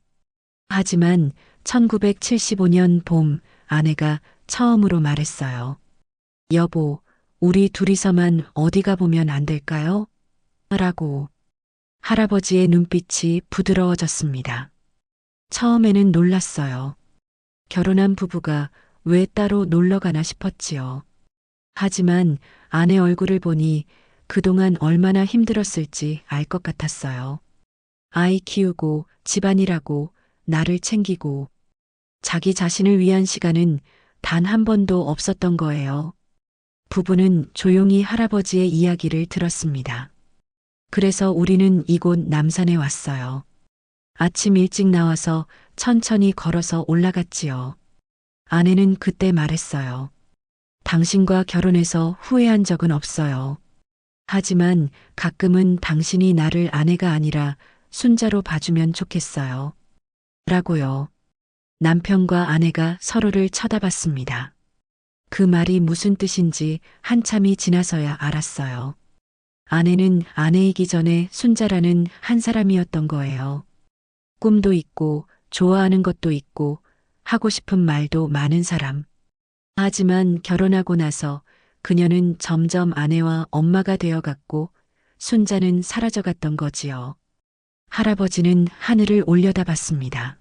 하지만 1975년 봄 아내가 처음으로 말했어요. 여보, 우리 둘이서만 어디 가보면 안 될까요? 라고. 할아버지의 눈빛이 부드러워졌습니다. 처음에는 놀랐어요. 결혼한 부부가 왜 따로 놀러 가나 싶었지요. 하지만 아내 얼굴을 보니 그동안 얼마나 힘들었을지 알 것 같았어요. 아이 키우고 집안일하고 나를 챙기고 자기 자신을 위한 시간은 단 한 번도 없었던 거예요. 부부는 조용히 할아버지의 이야기를 들었습니다. 그래서 우리는 이곳 남산에 왔어요. 아침 일찍 나와서 천천히 걸어서 올라갔지요. 아내는 그때 말했어요. 당신과 결혼해서 후회한 적은 없어요. 하지만 가끔은 당신이 나를 아내가 아니라 순자로 봐주면 좋겠어요. 라고요. 남편과 아내가 서로를 쳐다봤습니다. 그 말이 무슨 뜻인지 한참이 지나서야 알았어요. 아내는 아내이기 전에 순자라는 한 사람이었던 거예요. 꿈도 있고 좋아하는 것도 있고 하고 싶은 말도 많은 사람. 하지만 결혼하고 나서 그녀는 점점 아내와 엄마가 되어갔고 순자는 사라져갔던 거지요. 할아버지는 하늘을 올려다봤습니다.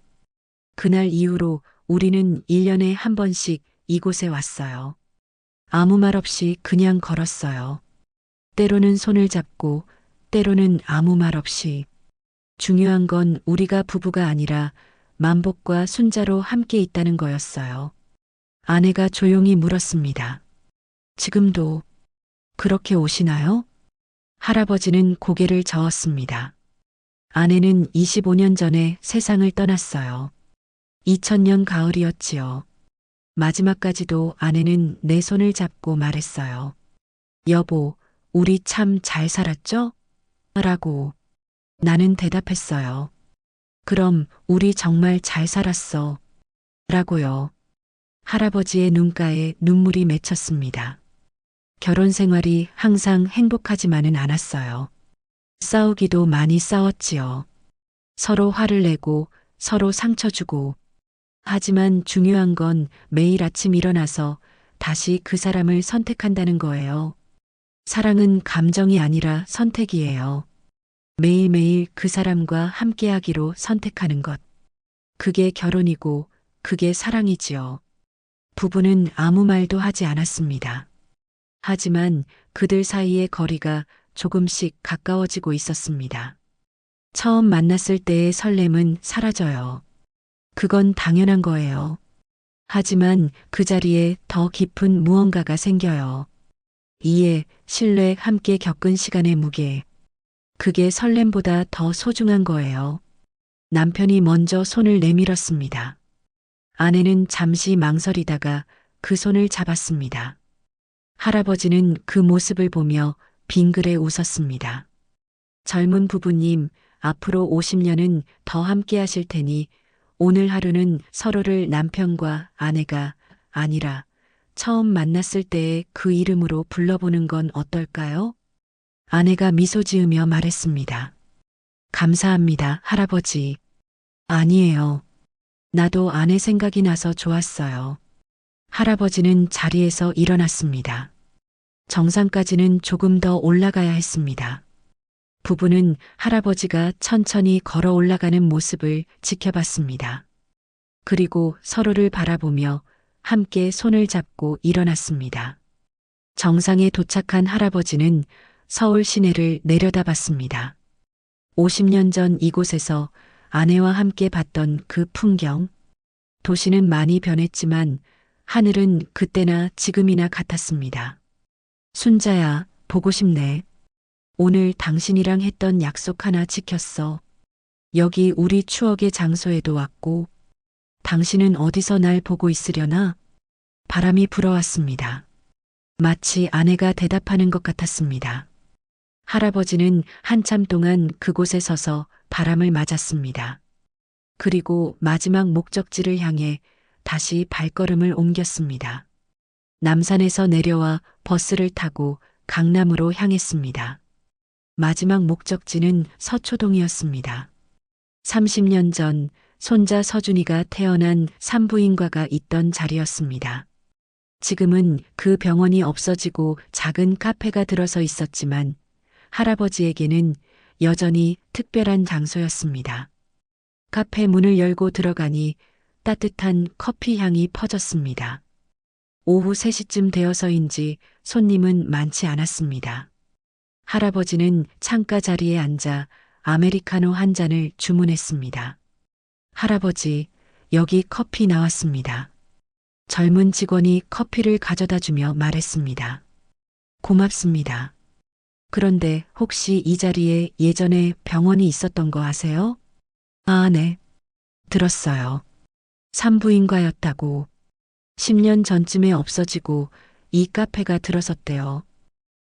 그날 이후로 우리는 1년에 한 번씩 이곳에 왔어요. 아무 말 없이 그냥 걸었어요. 때로는 손을 잡고 때로는 아무 말 없이. 중요한 건 우리가 부부가 아니라 만복과 순자로 함께 있다는 거였어요. 아내가 조용히 물었습니다. 지금도 그렇게 오시나요? 할아버지는 고개를 저었습니다. 아내는 25년 전에 세상을 떠났어요. 2000년 가을이었지요. 마지막까지도 아내는 내 손을 잡고 말했어요. 여보, 우리 참 잘 살았죠? 라고. 나는 대답했어요. 그럼 우리 정말 잘 살았어. 라고요. 할아버지의 눈가에 눈물이 맺혔습니다. 결혼 생활이 항상 행복하지만은 않았어요. 싸우기도 많이 싸웠지요. 서로 화를 내고 서로 상처 주고. 하지만 중요한 건 매일 아침 일어나서 다시 그 사람을 선택한다는 거예요. 사랑은 감정이 아니라 선택이에요. 매일매일 그 사람과 함께하기로 선택하는 것. 그게 결혼이고 그게 사랑이지요. 부부는 아무 말도 하지 않았습니다. 하지만 그들 사이의 거리가 조금씩 가까워지고 있었습니다. 처음 만났을 때의 설렘은 사라져요. 그건 당연한 거예요. 하지만 그 자리에 더 깊은 무언가가 생겨요. 이해, 신뢰, 함께 겪은 시간의 무게. 그게 설렘보다 더 소중한 거예요. 남편이 먼저 손을 내밀었습니다. 아내는 잠시 망설이다가 그 손을 잡았습니다. 할아버지는 그 모습을 보며 빙그레 웃었습니다. 젊은 부부님, 앞으로 50년은 더 함께 하실 테니 오늘 하루는 서로를 남편과 아내가 아니라 처음 만났을 때의 그 이름으로 불러보는 건 어떨까요? 아내가 미소 지으며 말했습니다. 감사합니다, 할아버지. 아니에요. 나도 아내 생각이 나서 좋았어요. 할아버지는 자리에서 일어났습니다. 정상까지는 조금 더 올라가야 했습니다. 부부는 할아버지가 천천히 걸어 올라가는 모습을 지켜봤습니다. 그리고 서로를 바라보며 함께 손을 잡고 일어났습니다. 정상에 도착한 할아버지는 서울 시내를 내려다봤습니다. 50년 전 이곳에서 아내와 함께 봤던 그 풍경. 도시는 많이 변했지만 하늘은 그때나 지금이나 같았습니다. 순자야, 보고 싶네. 오늘 당신이랑 했던 약속 하나 지켰어. 여기 우리 추억의 장소에도 왔고, 당신은 어디서 날 보고 있으려나? 바람이 불어왔습니다. 마치 아내가 대답하는 것 같았습니다. 할아버지는 한참 동안 그곳에 서서 바람을 맞았습니다. 그리고 마지막 목적지를 향해 다시 발걸음을 옮겼습니다. 남산에서 내려와 버스를 타고 강남으로 향했습니다. 마지막 목적지는 서초동이었습니다. 30년 전 손자 서준이가 태어난 산부인과가 있던 자리였습니다. 지금은 그 병원이 없어지고 작은 카페가 들어서 있었지만 할아버지에게는 여전히 특별한 장소였습니다. 카페 문을 열고 들어가니 따뜻한 커피 향이 퍼졌습니다. 오후 3시쯤 되어서인지 손님은 많지 않았습니다. 할아버지는 창가 자리에 앉아 아메리카노 한 잔을 주문했습니다. 할아버지, 여기 커피 나왔습니다. 젊은 직원이 커피를 가져다 주며 말했습니다. 고맙습니다. 그런데 혹시 이 자리에 예전에 병원이 있었던 거 아세요? 아, 네. 들었어요. 산부인과였다고. 10년 전쯤에 없어지고 이 카페가 들어섰대요.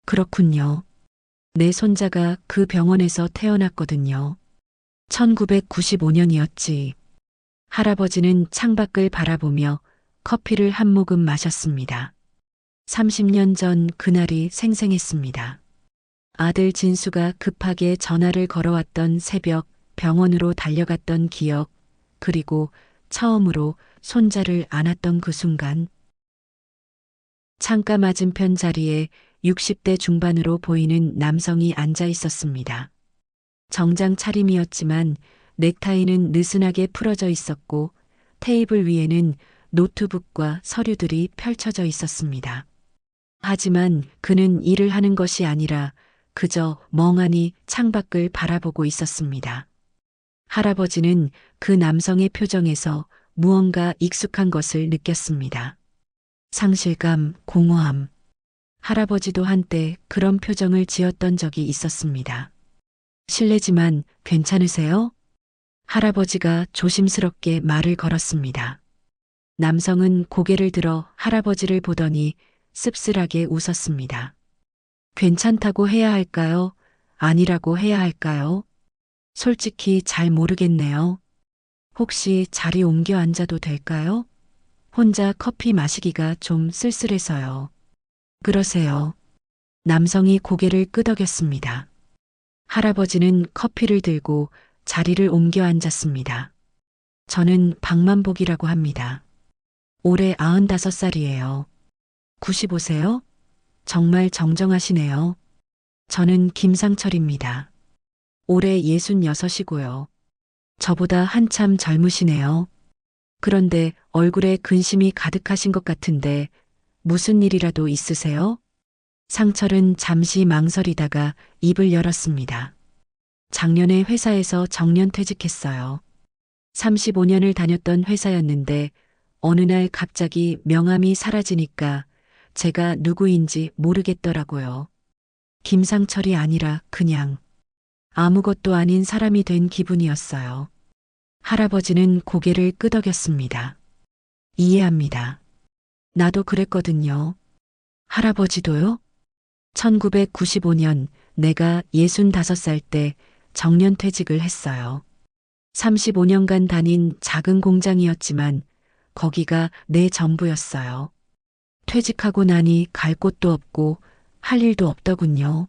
그렇군요. 내 손자가 그 병원에서 태어났거든요. 1995년이었지. 할아버지는 창밖을 바라보며 커피를 한 모금 마셨습니다. 30년 전 그날이 생생했습니다. 아들 진수가 급하게 전화를 걸어왔던 새벽 병원으로 달려갔던 기억, 그리고 처음으로 손자를 안았던 그 순간. 창가 맞은편 자리에 60대 중반으로 보이는 남성이 앉아 있었습니다. 정장 차림이었지만 넥타이는 느슨하게 풀어져 있었고 테이블 위에는 노트북과 서류들이 펼쳐져 있었습니다. 하지만 그는 일을 하는 것이 아니라 그저 멍하니 창밖을 바라보고 있었습니다. 할아버지는 그 남성의 표정에서 무언가 익숙한 것을 느꼈습니다. 상실감, 공허함. 할아버지도 한때 그런 표정을 지었던 적이 있었습니다. 실례지만 괜찮으세요? 할아버지가 조심스럽게 말을 걸었습니다. 남성은 고개를 들어 할아버지를 보더니 씁쓸하게 웃었습니다. 괜찮다고 해야 할까요? 아니라고 해야 할까요? 솔직히 잘 모르겠네요. 혹시 자리 옮겨 앉아도 될까요? 혼자 커피 마시기가 좀 쓸쓸해서요. 그러세요. 남성이 고개를 끄덕였습니다. 할아버지는 커피를 들고 자리를 옮겨 앉았습니다. 저는 박만복이라고 합니다. 올해 95살이에요. 95세요? 정말 정정하시네요. 저는 김상철입니다. 올해 66이고요. 저보다 한참 젊으시네요. 그런데 얼굴에 근심이 가득하신 것 같은데 무슨 일이라도 있으세요? 상철은 잠시 망설이다가 입을 열었습니다. 작년에 회사에서 정년퇴직했어요. 35년을 다녔던 회사였는데 어느 날 갑자기 명함이 사라지니까 제가 누구인지 모르겠더라고요. 김상철이 아니라 그냥 아무것도 아닌 사람이 된 기분이었어요. 할아버지는 고개를 끄덕였습니다. 이해합니다. 나도 그랬거든요. 할아버지도요? 1995년 내가 65살 때 정년퇴직을 했어요. 35년간 다닌 작은 공장이었지만 거기가 내 전부였어요. 퇴직하고 나니 갈 곳도 없고 할 일도 없더군요.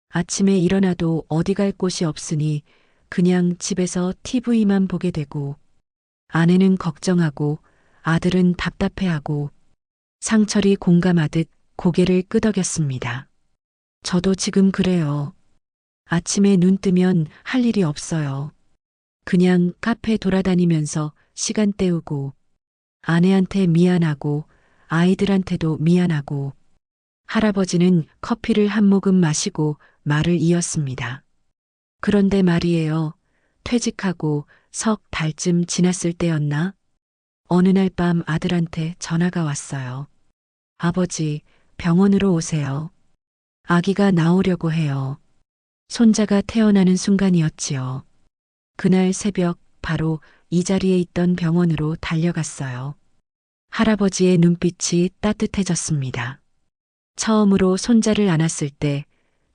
아침에 일어나도 어디 갈 곳이 없으니 그냥 집에서 TV만 보게 되고 아내는 걱정하고 아들은 답답해하고 상철이 공감하듯 고개를 끄덕였습니다. 저도 지금 그래요. 아침에 눈 뜨면 할 일이 없어요. 그냥 카페 돌아다니면서 시간 때우고 아내한테 미안하고 아이들한테도 미안하고. 할아버지는 커피를 한 모금 마시고 말을 이었습니다. 그런데 말이에요. 퇴직하고 석 달쯤 지났을 때였나? 어느 날 밤 아들한테 전화가 왔어요. 아버지, 병원으로 오세요. 아기가 나오려고 해요. 손자가 태어나는 순간이었지요. 그날 새벽 바로 이 자리에 있던 병원으로 달려갔어요. 할아버지의 눈빛이 따뜻해졌습니다. 처음으로 손자를 안았을 때,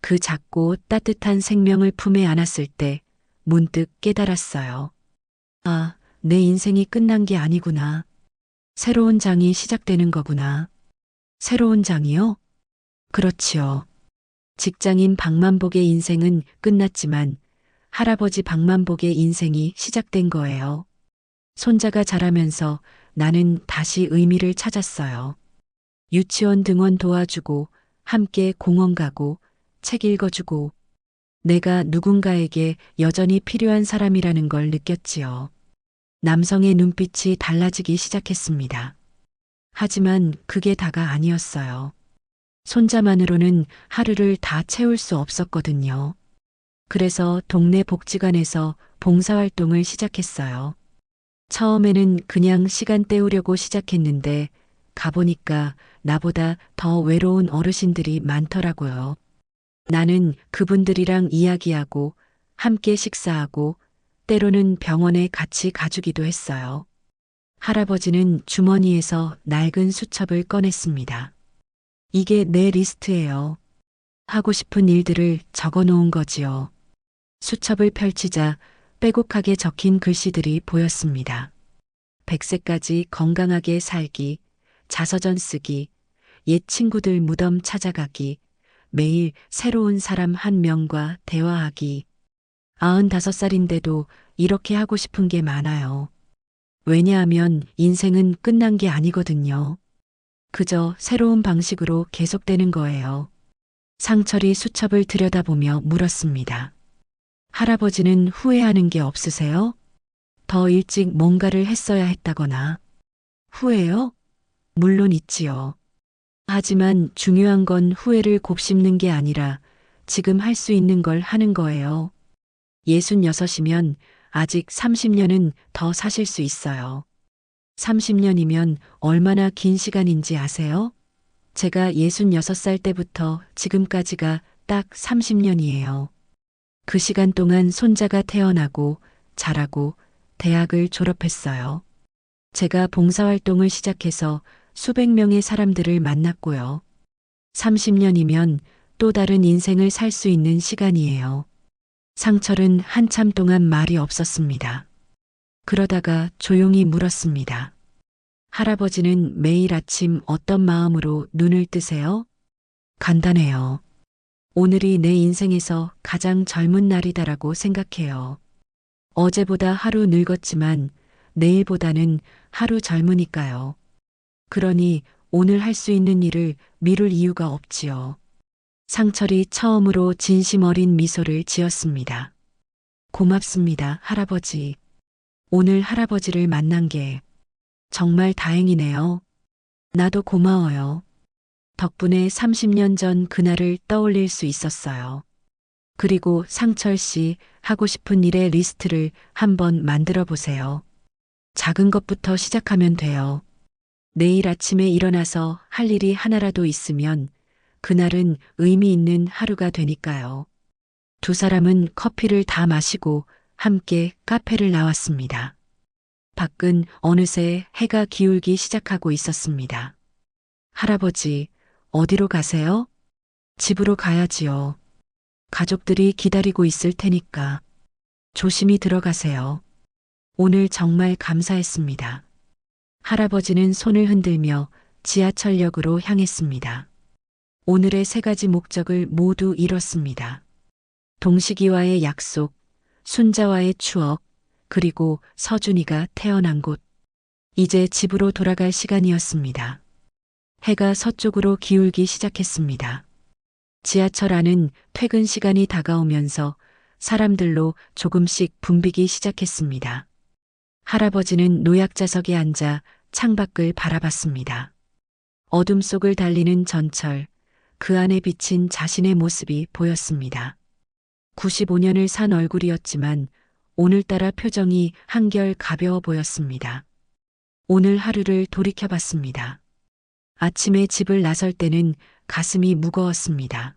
그 작고 따뜻한 생명을 품에 안았을 때 문득 깨달았어요. 아, 내 인생이 끝난 게 아니구나. 새로운 장이 시작되는 거구나. 새로운 장이요? 그렇지요. 직장인 박만복의 인생은 끝났지만 할아버지 박만복의 인생이 시작된 거예요. 손자가 자라면서 나는 다시 의미를 찾았어요. 유치원 등원 도와주고, 함께 공원 가고, 책 읽어주고, 내가 누군가에게 여전히 필요한 사람이라는 걸 느꼈지요. 남성의 눈빛이 달라지기 시작했습니다. 하지만 그게 다가 아니었어요. 손자만으로는 하루를 다 채울 수 없었거든요. 그래서 동네 복지관에서 봉사활동을 시작했어요. 처음에는 그냥 시간 때우려고 시작했는데 가보니까 나보다 더 외로운 어르신들이 많더라고요. 나는 그분들이랑 이야기하고 함께 식사하고 때로는 병원에 같이 가주기도 했어요. 할아버지는 주머니에서 낡은 수첩을 꺼냈습니다. 이게 내 리스트예요. 하고 싶은 일들을 적어 놓은 거지요. 수첩을 펼치자 빼곡하게 적힌 글씨들이 보였습니다. 100세까지 건강하게 살기, 자서전 쓰기, 옛 친구들 무덤 찾아가기, 매일 새로운 사람 한 명과 대화하기. 95살인데도 이렇게 하고 싶은 게 많아요. 왜냐하면 인생은 끝난 게 아니거든요. 그저 새로운 방식으로 계속되는 거예요. 상철이 수첩을 들여다보며 물었습니다. 할아버지는 후회하는 게 없으세요? 더 일찍 뭔가를 했어야 했다거나. 후회요? 물론 있지요. 하지만 중요한 건 후회를 곱씹는 게 아니라 지금 할 수 있는 걸 하는 거예요. 66이면 아직 30년은 더 사실 수 있어요. 30년이면 얼마나 긴 시간인지 아세요? 제가 66살 때부터 지금까지가 딱 30년이에요. 그 시간 동안 손자가 태어나고 자라고 대학을 졸업했어요. 제가 봉사활동을 시작해서 수백 명의 사람들을 만났고요. 30년이면 또 다른 인생을 살 수 있는 시간이에요. 상철은 한참 동안 말이 없었습니다. 그러다가 조용히 물었습니다. 할아버지는 매일 아침 어떤 마음으로 눈을 뜨세요? 간단해요. 오늘이 내 인생에서 가장 젊은 날이다라고 생각해요. 어제보다 하루 늙었지만 내일보다는 하루 젊으니까요. 그러니 오늘 할 수 있는 일을 미룰 이유가 없지요. 상철이 처음으로 진심 어린 미소를 지었습니다. 고맙습니다, 할아버지. 오늘 할아버지를 만난 게 정말 다행이네요. 나도 고마워요. 덕분에 30년 전 그날을 떠올릴 수 있었어요. 그리고 상철 씨 하고 싶은 일의 리스트를 한번 만들어 보세요. 작은 것부터 시작하면 돼요. 내일 아침에 일어나서 할 일이 하나라도 있으면 그날은 의미 있는 하루가 되니까요. 두 사람은 커피를 다 마시고 함께 카페를 나왔습니다. 밖은 어느새 해가 기울기 시작하고 있었습니다. 할아버지, 어디로 가세요? 집으로 가야지요. 가족들이 기다리고 있을 테니까. 조심히 들어가세요. 오늘 정말 감사했습니다. 할아버지는 손을 흔들며 지하철역으로 향했습니다. 오늘의 세 가지 목적을 모두 이뤘습니다. 동식이와의 약속, 순자와의 추억, 그리고 서준이가 태어난 곳. 이제 집으로 돌아갈 시간이었습니다. 해가 서쪽으로 기울기 시작했습니다. 지하철 안은 퇴근 시간이 다가오면서 사람들로 조금씩 붐비기 시작했습니다. 할아버지는 노약자석에 앉아 창밖을 바라봤습니다. 어둠 속을 달리는 전철, 그 안에 비친 자신의 모습이 보였습니다. 95년을 산 얼굴이었지만 오늘따라 표정이 한결 가벼워 보였습니다. 오늘 하루를 돌이켜봤습니다. 아침에 집을 나설 때는 가슴이 무거웠습니다.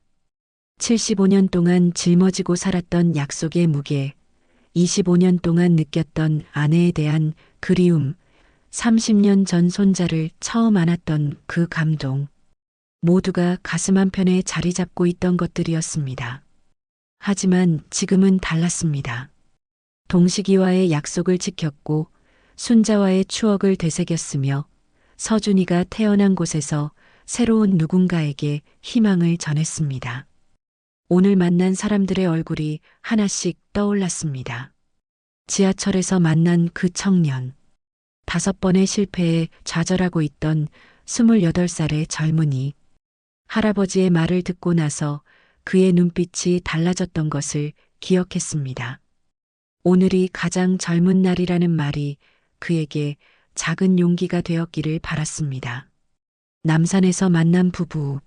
75년 동안 짊어지고 살았던 약속의 무게, 25년 동안 느꼈던 아내에 대한 그리움, 30년 전 손자를 처음 안았던 그 감동, 모두가 가슴 한편에 자리 잡고 있던 것들이었습니다. 하지만 지금은 달랐습니다. 동식이와의 약속을 지켰고 순자와의 추억을 되새겼으며 서준이가 태어난 곳에서 새로운 누군가에게 희망을 전했습니다. 오늘 만난 사람들의 얼굴이 하나씩 떠올랐습니다. 지하철에서 만난 그 청년, 5번의 실패에 좌절하고 있던 28살의 젊은이, 할아버지의 말을 듣고 나서 그의 눈빛이 달라졌던 것을 기억했습니다. 오늘이 가장 젊은 날이라는 말이 그에게 작은 용기가 되었기를 바랐습니다. 남산에서 만난 부부,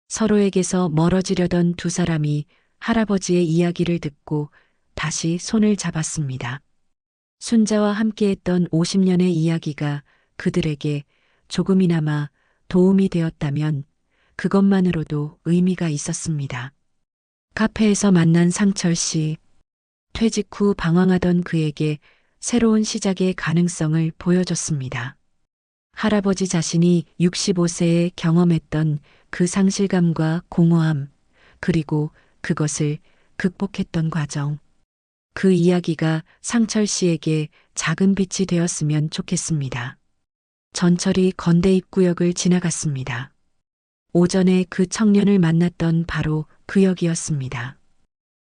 서로에게서 멀어지려던 두 사람이 할아버지의 이야기를 듣고 다시 손을 잡았습니다. 순자와 함께했던 50년의 이야기가 그들에게 조금이나마 도움이 되었다면 그것만으로도 의미가 있었습니다. 카페에서 만난 상철 씨, 퇴직 후 방황하던 그에게 새로운 시작의 가능성을 보여줬습니다. 할아버지 자신이 65세에 경험했던 그 상실감과 공허함, 그리고 그것을 극복했던 과정. 그 이야기가 상철 씨에게 작은 빛이 되었으면 좋겠습니다. 전철이 건대 입구역을 지나갔습니다. 오전에 그 청년을 만났던 바로 그 역이었습니다.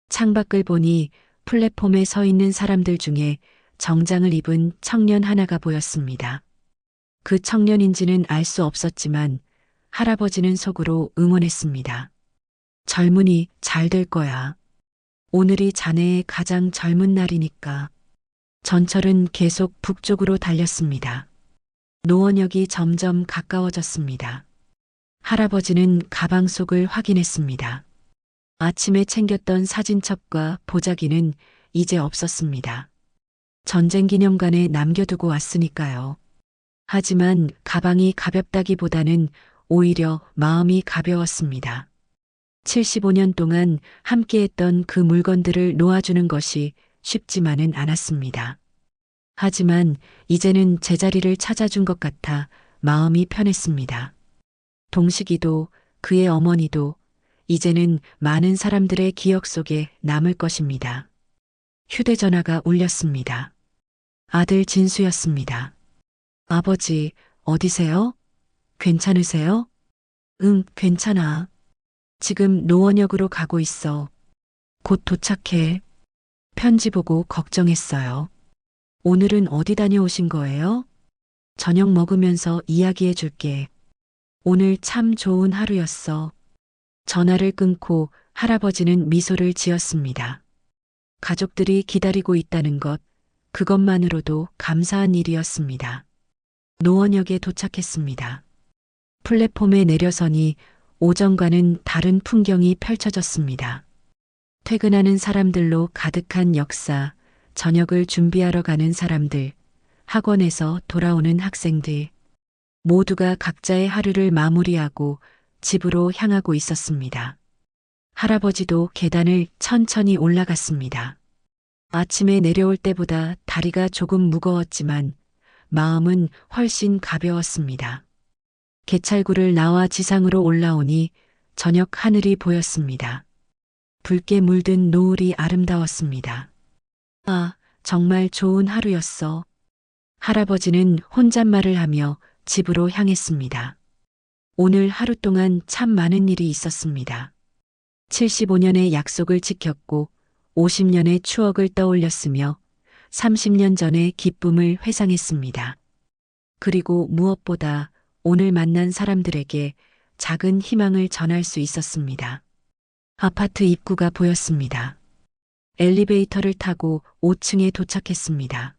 창밖을 보니 플랫폼에 서 있는 사람들 중에 정장을 입은 청년 하나가 보였습니다. 그 청년인지는 알 수 없었지만 할아버지는 속으로 응원했습니다. 젊은이 잘 될 거야. 오늘이 자네의 가장 젊은 날이니까. 전철은 계속 북쪽으로 달렸습니다. 노원역이 점점 가까워졌습니다. 할아버지는 가방 속을 확인했습니다. 아침에 챙겼던 사진첩과 보자기는 이제 없었습니다. 전쟁기념관에 남겨두고 왔으니까요. 하지만 가방이 가볍다기보다는 오히려 마음이 가벼웠습니다. 75년 동안 함께했던 그 물건들을 놓아주는 것이 쉽지만은 않았습니다. 하지만 이제는 제자리를 찾아준 것 같아 마음이 편했습니다. 동식이도 그의 어머니도 이제는 많은 사람들의 기억 속에 남을 것입니다. 휴대전화가 울렸습니다. 아들 진수였습니다. 아버지, 어디세요? 괜찮으세요? 응, 괜찮아. 지금 노원역으로 가고 있어. 곧 도착해. 편지 보고 걱정했어요. 오늘은 어디 다녀오신 거예요? 저녁 먹으면서 이야기해 줄게. 오늘 참 좋은 하루였어. 전화를 끊고 할아버지는 미소를 지었습니다. 가족들이 기다리고 있다는 것, 그것만으로도 감사한 일이었습니다. 노원역에 도착했습니다. 플랫폼에 내려서니 오전과는 다른 풍경이 펼쳐졌습니다. 퇴근하는 사람들로 가득한 역사, 저녁을 준비하러 가는 사람들, 학원에서 돌아오는 학생들, 모두가 각자의 하루를 마무리하고 집으로 향하고 있었습니다. 할아버지도 계단을 천천히 올라갔습니다. 아침에 내려올 때보다 다리가 조금 무거웠지만 마음은 훨씬 가벼웠습니다. 개찰구를 나와 지상으로 올라오니 저녁 하늘이 보였습니다. 붉게 물든 노을이 아름다웠습니다. 아, 정말 좋은 하루였어. 할아버지는 혼잣말을 하며 집으로 향했습니다. 오늘 하루 동안 참 많은 일이 있었습니다. 75년의 약속을 지켰고 50년의 추억을 떠올렸으며 30년 전의 기쁨을 회상했습니다. 그리고 무엇보다 오늘 만난 사람들에게 작은 희망을 전할 수 있었습니다. 아파트 입구가 보였습니다. 엘리베이터를 타고 5층에 도착했습니다.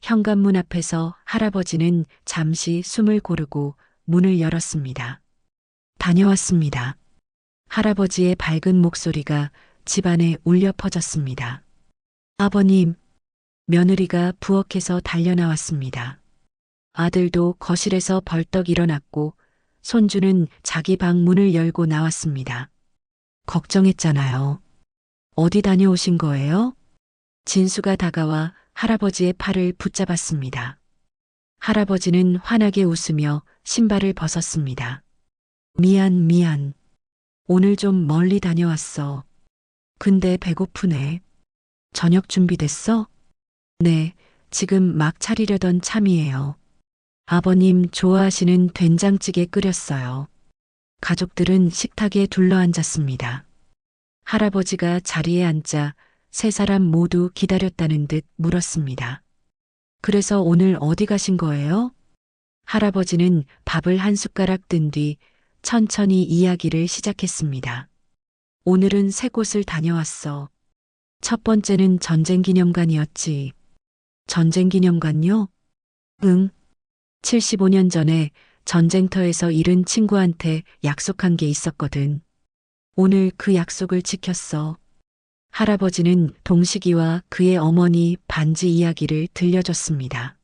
현관문 앞에서 할아버지는 잠시 숨을 고르고 문을 열었습니다. 다녀왔습니다. 할아버지의 밝은 목소리가 집안에 울려 퍼졌습니다. 아버님, 며느리가 부엌에서 달려나왔습니다. 아들도 거실에서 벌떡 일어났고 손주는 자기 방 문을 열고 나왔습니다. 걱정했잖아요. 어디 다녀오신 거예요? 진수가 다가와 할아버지의 팔을 붙잡았습니다. 할아버지는 환하게 웃으며 신발을 벗었습니다. 미안. 오늘 좀 멀리 다녀왔어. 근데 배고프네. 저녁 준비됐어? 네, 지금 막 차리려던 참이에요. 아버님 좋아하시는 된장찌개 끓였어요. 가족들은 식탁에 둘러앉았습니다. 할아버지가 자리에 앉자 세 사람 모두 기다렸다는 듯 물었습니다. 그래서 오늘 어디 가신 거예요? 할아버지는 밥을 한 숟가락 뜬 뒤 천천히 이야기를 시작했습니다. 오늘은 세 곳을 다녀왔어. 첫 번째는 전쟁기념관이었지. 전쟁기념관요? 응. 75년 전에 전쟁터에서 잃은 친구한테 약속한 게 있었거든. 오늘 그 약속을 지켰어. 할아버지는 동식이와 그의 어머니 반지 이야기를 들려줬습니다.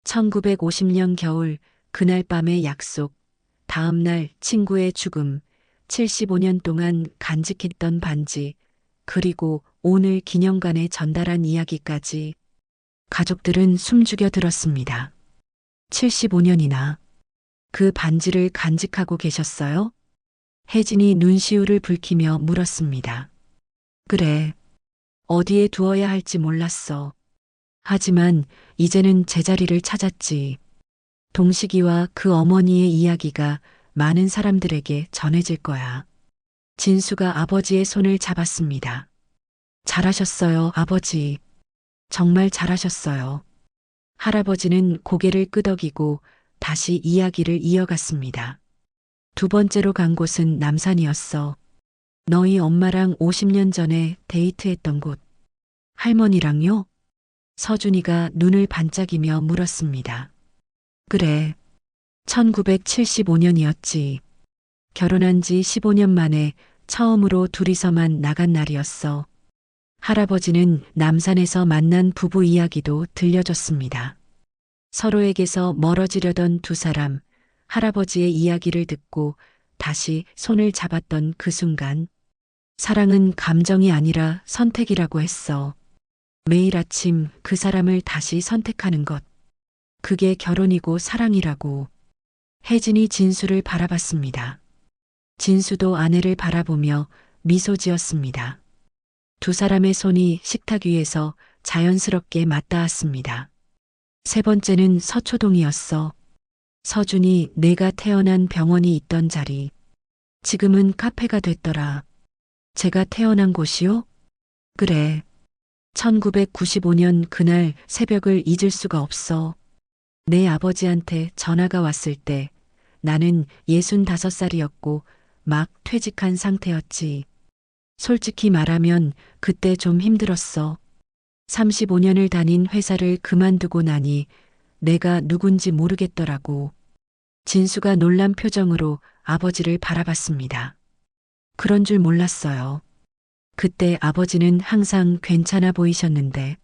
1950년 겨울 그날 밤의 약속, 다음 날 친구의 죽음, 75년 동안 간직했던 반지, 그리고 오늘 기념관에 전달한 이야기까지 가족들은 숨죽여 들었습니다. 75년이나 그 반지를 간직하고 계셨어요? 혜진이 눈시울을 붉히며 물었습니다. 그래. 어디에 두어야 할지 몰랐어. 하지만 이제는 제자리를 찾았지. 동식이와 그 어머니의 이야기가 많은 사람들에게 전해질 거야. 진수가 아버지의 손을 잡았습니다. 잘하셨어요, 아버지. 정말 잘하셨어요. 할아버지는 고개를 끄덕이고 다시 이야기를 이어갔습니다. 두 번째로 간 곳은 남산이었어. 너희 엄마랑 50년 전에 데이트했던 곳. 할머니랑요? 서준이가 눈을 반짝이며 물었습니다. 그래. 1975년이었지. 결혼한 지 15년 만에 처음으로 둘이서만 나간 날이었어. 할아버지는 남산에서 만난 부부 이야기도 들려줬습니다. 서로에게서 멀어지려던 두 사람, 할아버지의 이야기를 듣고 다시 손을 잡았던 그 순간, 사랑은 감정이 아니라 선택이라고 했어. 매일 아침 그 사람을 다시 선택하는 것. 그게 결혼이고 사랑이라고. 혜진이 진수를 바라봤습니다. 진수도 아내를 바라보며 미소 지었습니다. 두 사람의 손이 식탁 위에서 자연스럽게 맞닿았습니다. 세 번째는 서초동이었어. 서준이 내가 태어난 병원이 있던 자리. 지금은 카페가 됐더라. 제가 태어난 곳이요? 그래. 1995년 그날 새벽을 잊을 수가 없어. 내 아버지한테 전화가 왔을 때 나는 65살이었고 막 퇴직한 상태였지. 솔직히 말하면 그때 좀 힘들었어. 35년을 다닌 회사를 그만두고 나니 내가 누군지 모르겠더라고. 진수가 놀란 표정으로 아버지를 바라봤습니다. 그런 줄 몰랐어요. 그때 아버지는 항상 괜찮아 보이셨는데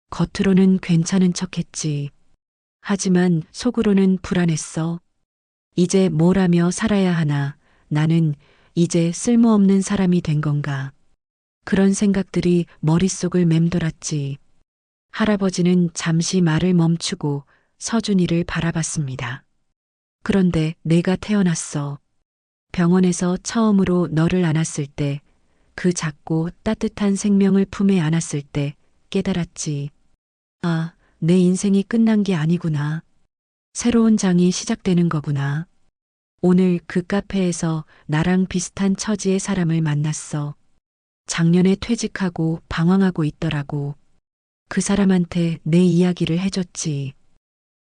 겉으로는 괜찮은 척했지. 하지만 속으로는 불안했어. 이제 뭘 하며 살아야 하나. 나는 이제 쓸모없는 사람이 된 건가. 그런 생각들이 머릿속을 맴돌았지. 할아버지는 잠시 말을 멈추고 서준이를 바라봤습니다. 그런데 내가 태어났어. 병원에서 처음으로 너를 안았을 때, 그 작고 따뜻한 생명을 품에 안았을 때 깨달았지. 아, 내 인생이 끝난 게 아니구나. 새로운 장이 시작되는 거구나. 오늘 그 카페에서 나랑 비슷한 처지의 사람을 만났어. 작년에 퇴직하고 방황하고 있더라고. 그 사람한테 내 이야기를 해줬지.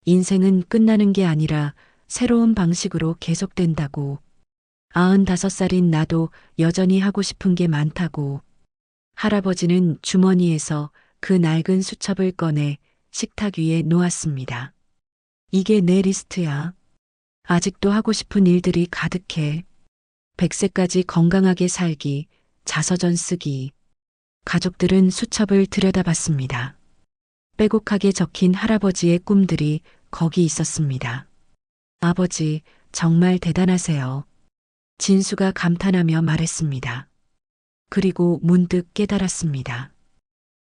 인생은 끝나는 게 아니라 새로운 방식으로 계속된다고. 95살인 나도 여전히 하고 싶은 게 많다고. 할아버지는 주머니에서 그 낡은 수첩을 꺼내 식탁 위에 놓았습니다. 이게 내 리스트야. 아직도 하고 싶은 일들이 가득해. 100세까지 건강하게 살기, 자서전 쓰기. 가족들은 수첩을 들여다봤습니다. 빼곡하게 적힌 할아버지의 꿈들이 거기 있었습니다. 아버지, 정말 대단하세요. 진수가 감탄하며 말했습니다. 그리고 문득 깨달았습니다.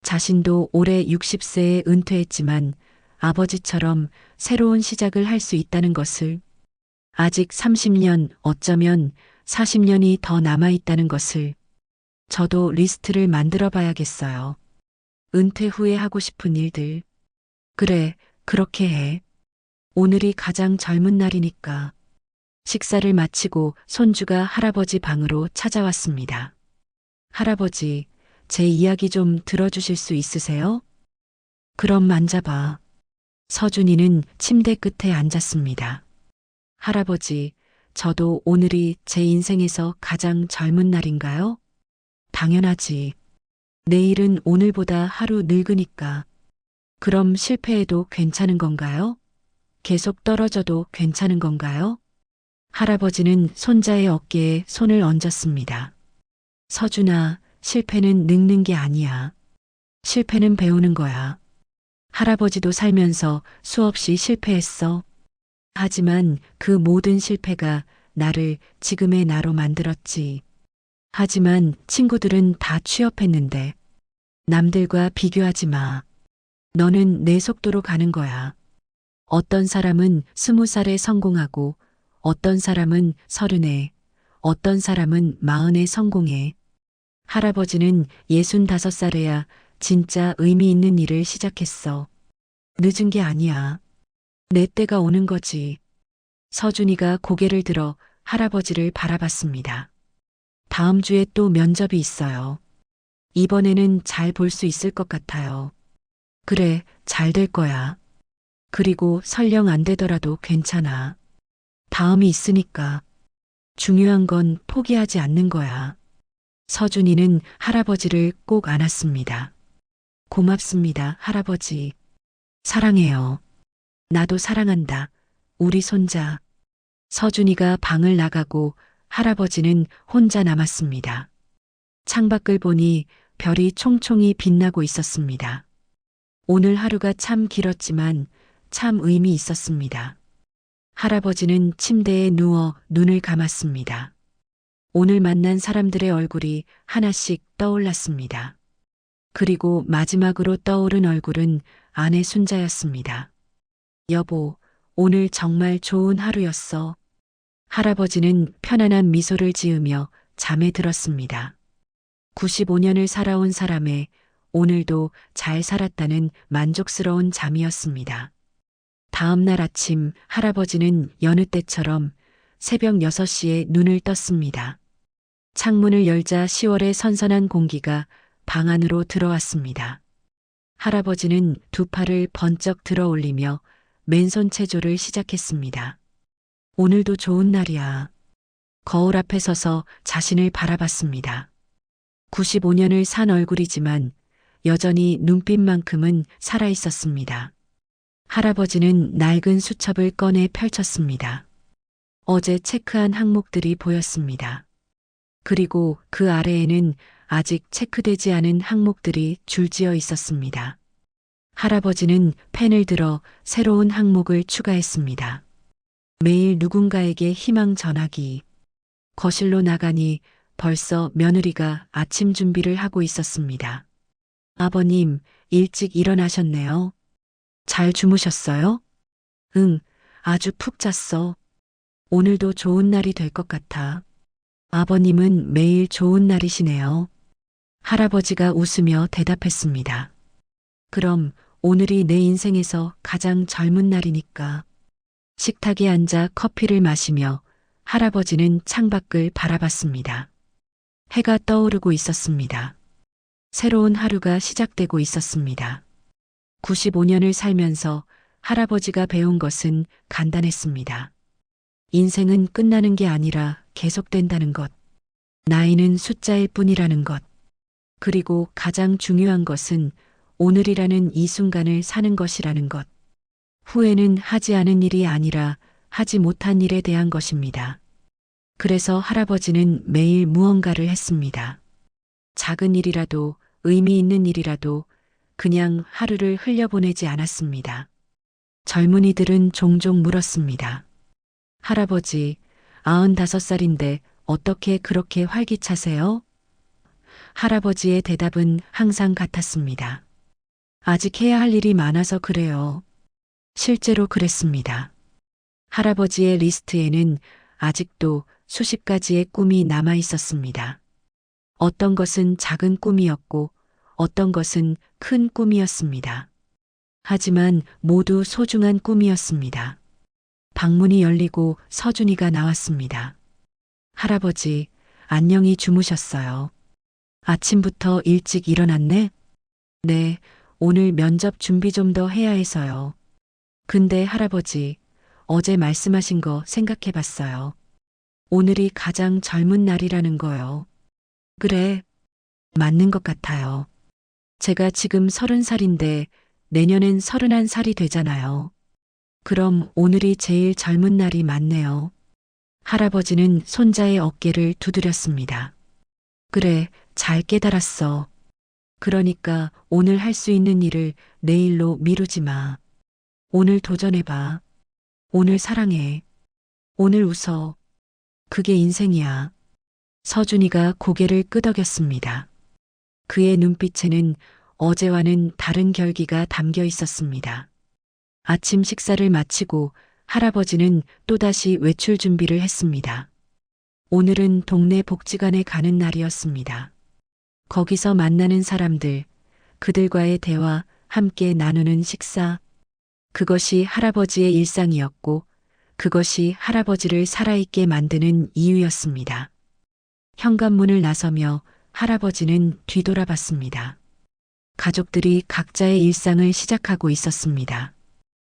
자신도 올해 60세에 은퇴했지만 아버지처럼 새로운 시작을 할 수 있다는 것을, 아직 30년, 어쩌면 40년이 더 남아있다는 것을, 저도 리스트를 만들어 봐야겠어요. 은퇴 후에 하고 싶은 일들. 그래, 그렇게 해. 오늘이 가장 젊은 날이니까. 식사를 마치고 손주가 할아버지 방으로 찾아왔습니다. 할아버지, 제 이야기 좀 들어주실 수 있으세요? 그럼 앉아봐. 서준이는 침대 끝에 앉았습니다. 할아버지, 저도 오늘이 제 인생에서 가장 젊은 날인가요? 당연하지. 내일은 오늘보다 하루 늙으니까. 그럼 실패해도 괜찮은 건가요? 계속 떨어져도 괜찮은 건가요? 할아버지는 손자의 어깨에 손을 얹었습니다. 서준아, 실패는 늙는 게 아니야. 실패는 배우는 거야. 할아버지도 살면서 수없이 실패했어. 하지만 그 모든 실패가 나를 지금의 나로 만들었지. 하지만 친구들은 다 취업했는데 남들과 비교하지 마. 너는 내 속도로 가는 거야. 어떤 사람은 20살에 성공하고 어떤 사람은 30에, 어떤 사람은 40에 성공해. 할아버지는 65살에야 진짜 의미 있는 일을 시작했어. 늦은 게 아니야. 내 때가 오는 거지. 서준이가 고개를 들어 할아버지를 바라봤습니다. 다음 주에 또 면접이 있어요. 이번에는 잘 볼 수 있을 것 같아요. 그래, 잘 될 거야. 그리고 설령 안 되더라도 괜찮아. 다음이 있으니까. 중요한 건 포기하지 않는 거야. 서준이는 할아버지를 꼭 안았습니다. 고맙습니다, 할아버지. 사랑해요. 나도 사랑한다. 우리 손자. 서준이가 방을 나가고 할아버지는 혼자 남았습니다. 창밖을 보니 별이 총총히 빛나고 있었습니다. 오늘 하루가 참 길었지만 참 의미 있었습니다. 할아버지는 침대에 누워 눈을 감았습니다. 오늘 만난 사람들의 얼굴이 하나씩 떠올랐습니다. 그리고 마지막으로 떠오른 얼굴은 아내 순자였습니다. 여보, 오늘 정말 좋은 하루였어. 할아버지는 편안한 미소를 지으며 잠에 들었습니다. 95년을 살아온 사람의 오늘도 잘 살았다는 만족스러운 잠이었습니다. 다음 날 아침 할아버지는 여느 때처럼 새벽 6시에 눈을 떴습니다. 창문을 열자 10월의 선선한 공기가 방 안으로 들어왔습니다. 할아버지는 두 팔을 번쩍 들어 올리며 맨손 체조를 시작했습니다. 오늘도 좋은 날이야. 거울 앞에 서서 자신을 바라봤습니다. 95년을 산 얼굴이지만 여전히 눈빛만큼은 살아있었습니다. 할아버지는 낡은 수첩을 꺼내 펼쳤습니다. 어제 체크한 항목들이 보였습니다. 그리고 그 아래에는 아직 체크되지 않은 항목들이 줄지어 있었습니다. 할아버지는 펜을 들어 새로운 항목을 추가했습니다. 매일 누군가에게 희망 전하기. 거실로 나가니 벌써 며느리가 아침 준비를 하고 있었습니다. 아버님, 일찍 일어나셨네요. 잘 주무셨어요? 응, 아주 푹 잤어. 오늘도 좋은 날이 될 것 같아. 아버님은 매일 좋은 날이시네요. 할아버지가 웃으며 대답했습니다. 그럼 오늘이 내 인생에서 가장 젊은 날이니까. 식탁에 앉아 커피를 마시며 할아버지는 창밖을 바라봤습니다. 해가 떠오르고 있었습니다. 새로운 하루가 시작되고 있었습니다. 95년을 살면서 할아버지가 배운 것은 간단했습니다. 인생은 끝나는 게 아니라 계속된다는 것. 나이는 숫자일 뿐이라는 것. 그리고 가장 중요한 것은 오늘이라는 이 순간을 사는 것이라는 것. 후회는 하지 않은 일이 아니라 하지 못한 일에 대한 것입니다. 그래서 할아버지는 매일 무언가를 했습니다. 작은 일이라도 의미 있는 일이라도 그냥 하루를 흘려보내지 않았습니다. 젊은이들은 종종 물었습니다. 할아버지, 95살인데 어떻게 그렇게 활기차세요? 할아버지의 대답은 항상 같았습니다. 아직 해야 할 일이 많아서 그래요. 실제로 그랬습니다. 할아버지의 리스트에는 아직도 수십 가지의 꿈이 남아 있었습니다. 어떤 것은 작은 꿈이었고 어떤 것은 큰 꿈이었습니다. 하지만 모두 소중한 꿈이었습니다. 방문이 열리고 서준이가 나왔습니다. 할아버지, 안녕히 주무셨어요. 아침부터 일찍 일어났네? 네, 오늘 면접 준비 좀 더 해야 해서요. 근데 할아버지, 어제 말씀하신 거 생각해 봤어요. 오늘이 가장 젊은 날이라는 거요. 그래, 맞는 것 같아요. 제가 지금 30살인데 내년엔 31살이 되잖아요. 그럼 오늘이 제일 젊은 날이 맞네요. 할아버지는 손자의 어깨를 두드렸습니다. 그래, 잘 깨달았어. 그러니까 오늘 할 수 있는 일을 내일로 미루지 마. 오늘 도전해봐. 오늘 사랑해. 오늘 웃어. 그게 인생이야. 서준이가 고개를 끄덕였습니다. 그의 눈빛에는 어제와는 다른 결기가 담겨 있었습니다. 아침 식사를 마치고 할아버지는 또다시 외출 준비를 했습니다. 오늘은 동네 복지관에 가는 날이었습니다. 거기서 만나는 사람들, 그들과의 대화, 함께 나누는 식사. 그것이 할아버지의 일상이었고 그것이 할아버지를 살아있게 만드는 이유였습니다. 현관문을 나서며 할아버지는 뒤돌아봤습니다. 가족들이 각자의 일상을 시작하고 있었습니다.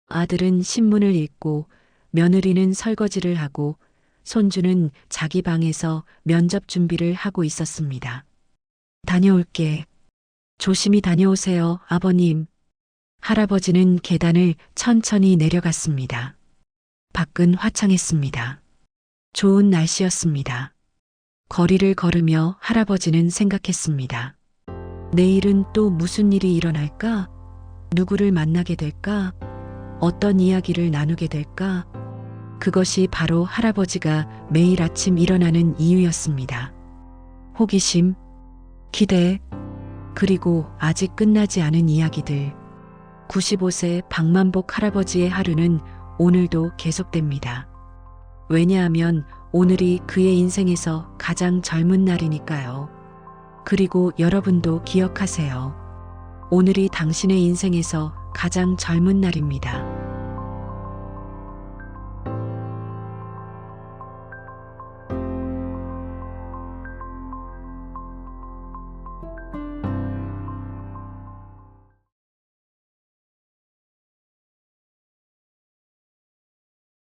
아들은 신문을 읽고 며느리는 설거지를 하고 손주는 자기 방에서 면접 준비를 하고 있었습니다. 다녀올게. 조심히 다녀오세요, 아버님. 할아버지는 계단을 천천히 내려갔습니다. 밖은 화창했습니다. 좋은 날씨였습니다. 거리를 걸으며 할아버지는 생각했습니다. 내일은 또 무슨 일이 일어날까? 누구를 만나게 될까? 어떤 이야기를 나누게 될까? 그것이 바로 할아버지가 매일 아침 일어나는 이유였습니다. 호기심, 기대, 그리고 아직 끝나지 않은 이야기들. 95세 박만복 할아버지의 하루는 오늘도 계속됩니다. 왜냐하면 오늘이 그의 인생에서 가장 젊은 날이니까요. 그리고 여러분도 기억하세요. 오늘이 당신의 인생에서 가장 젊은 날입니다.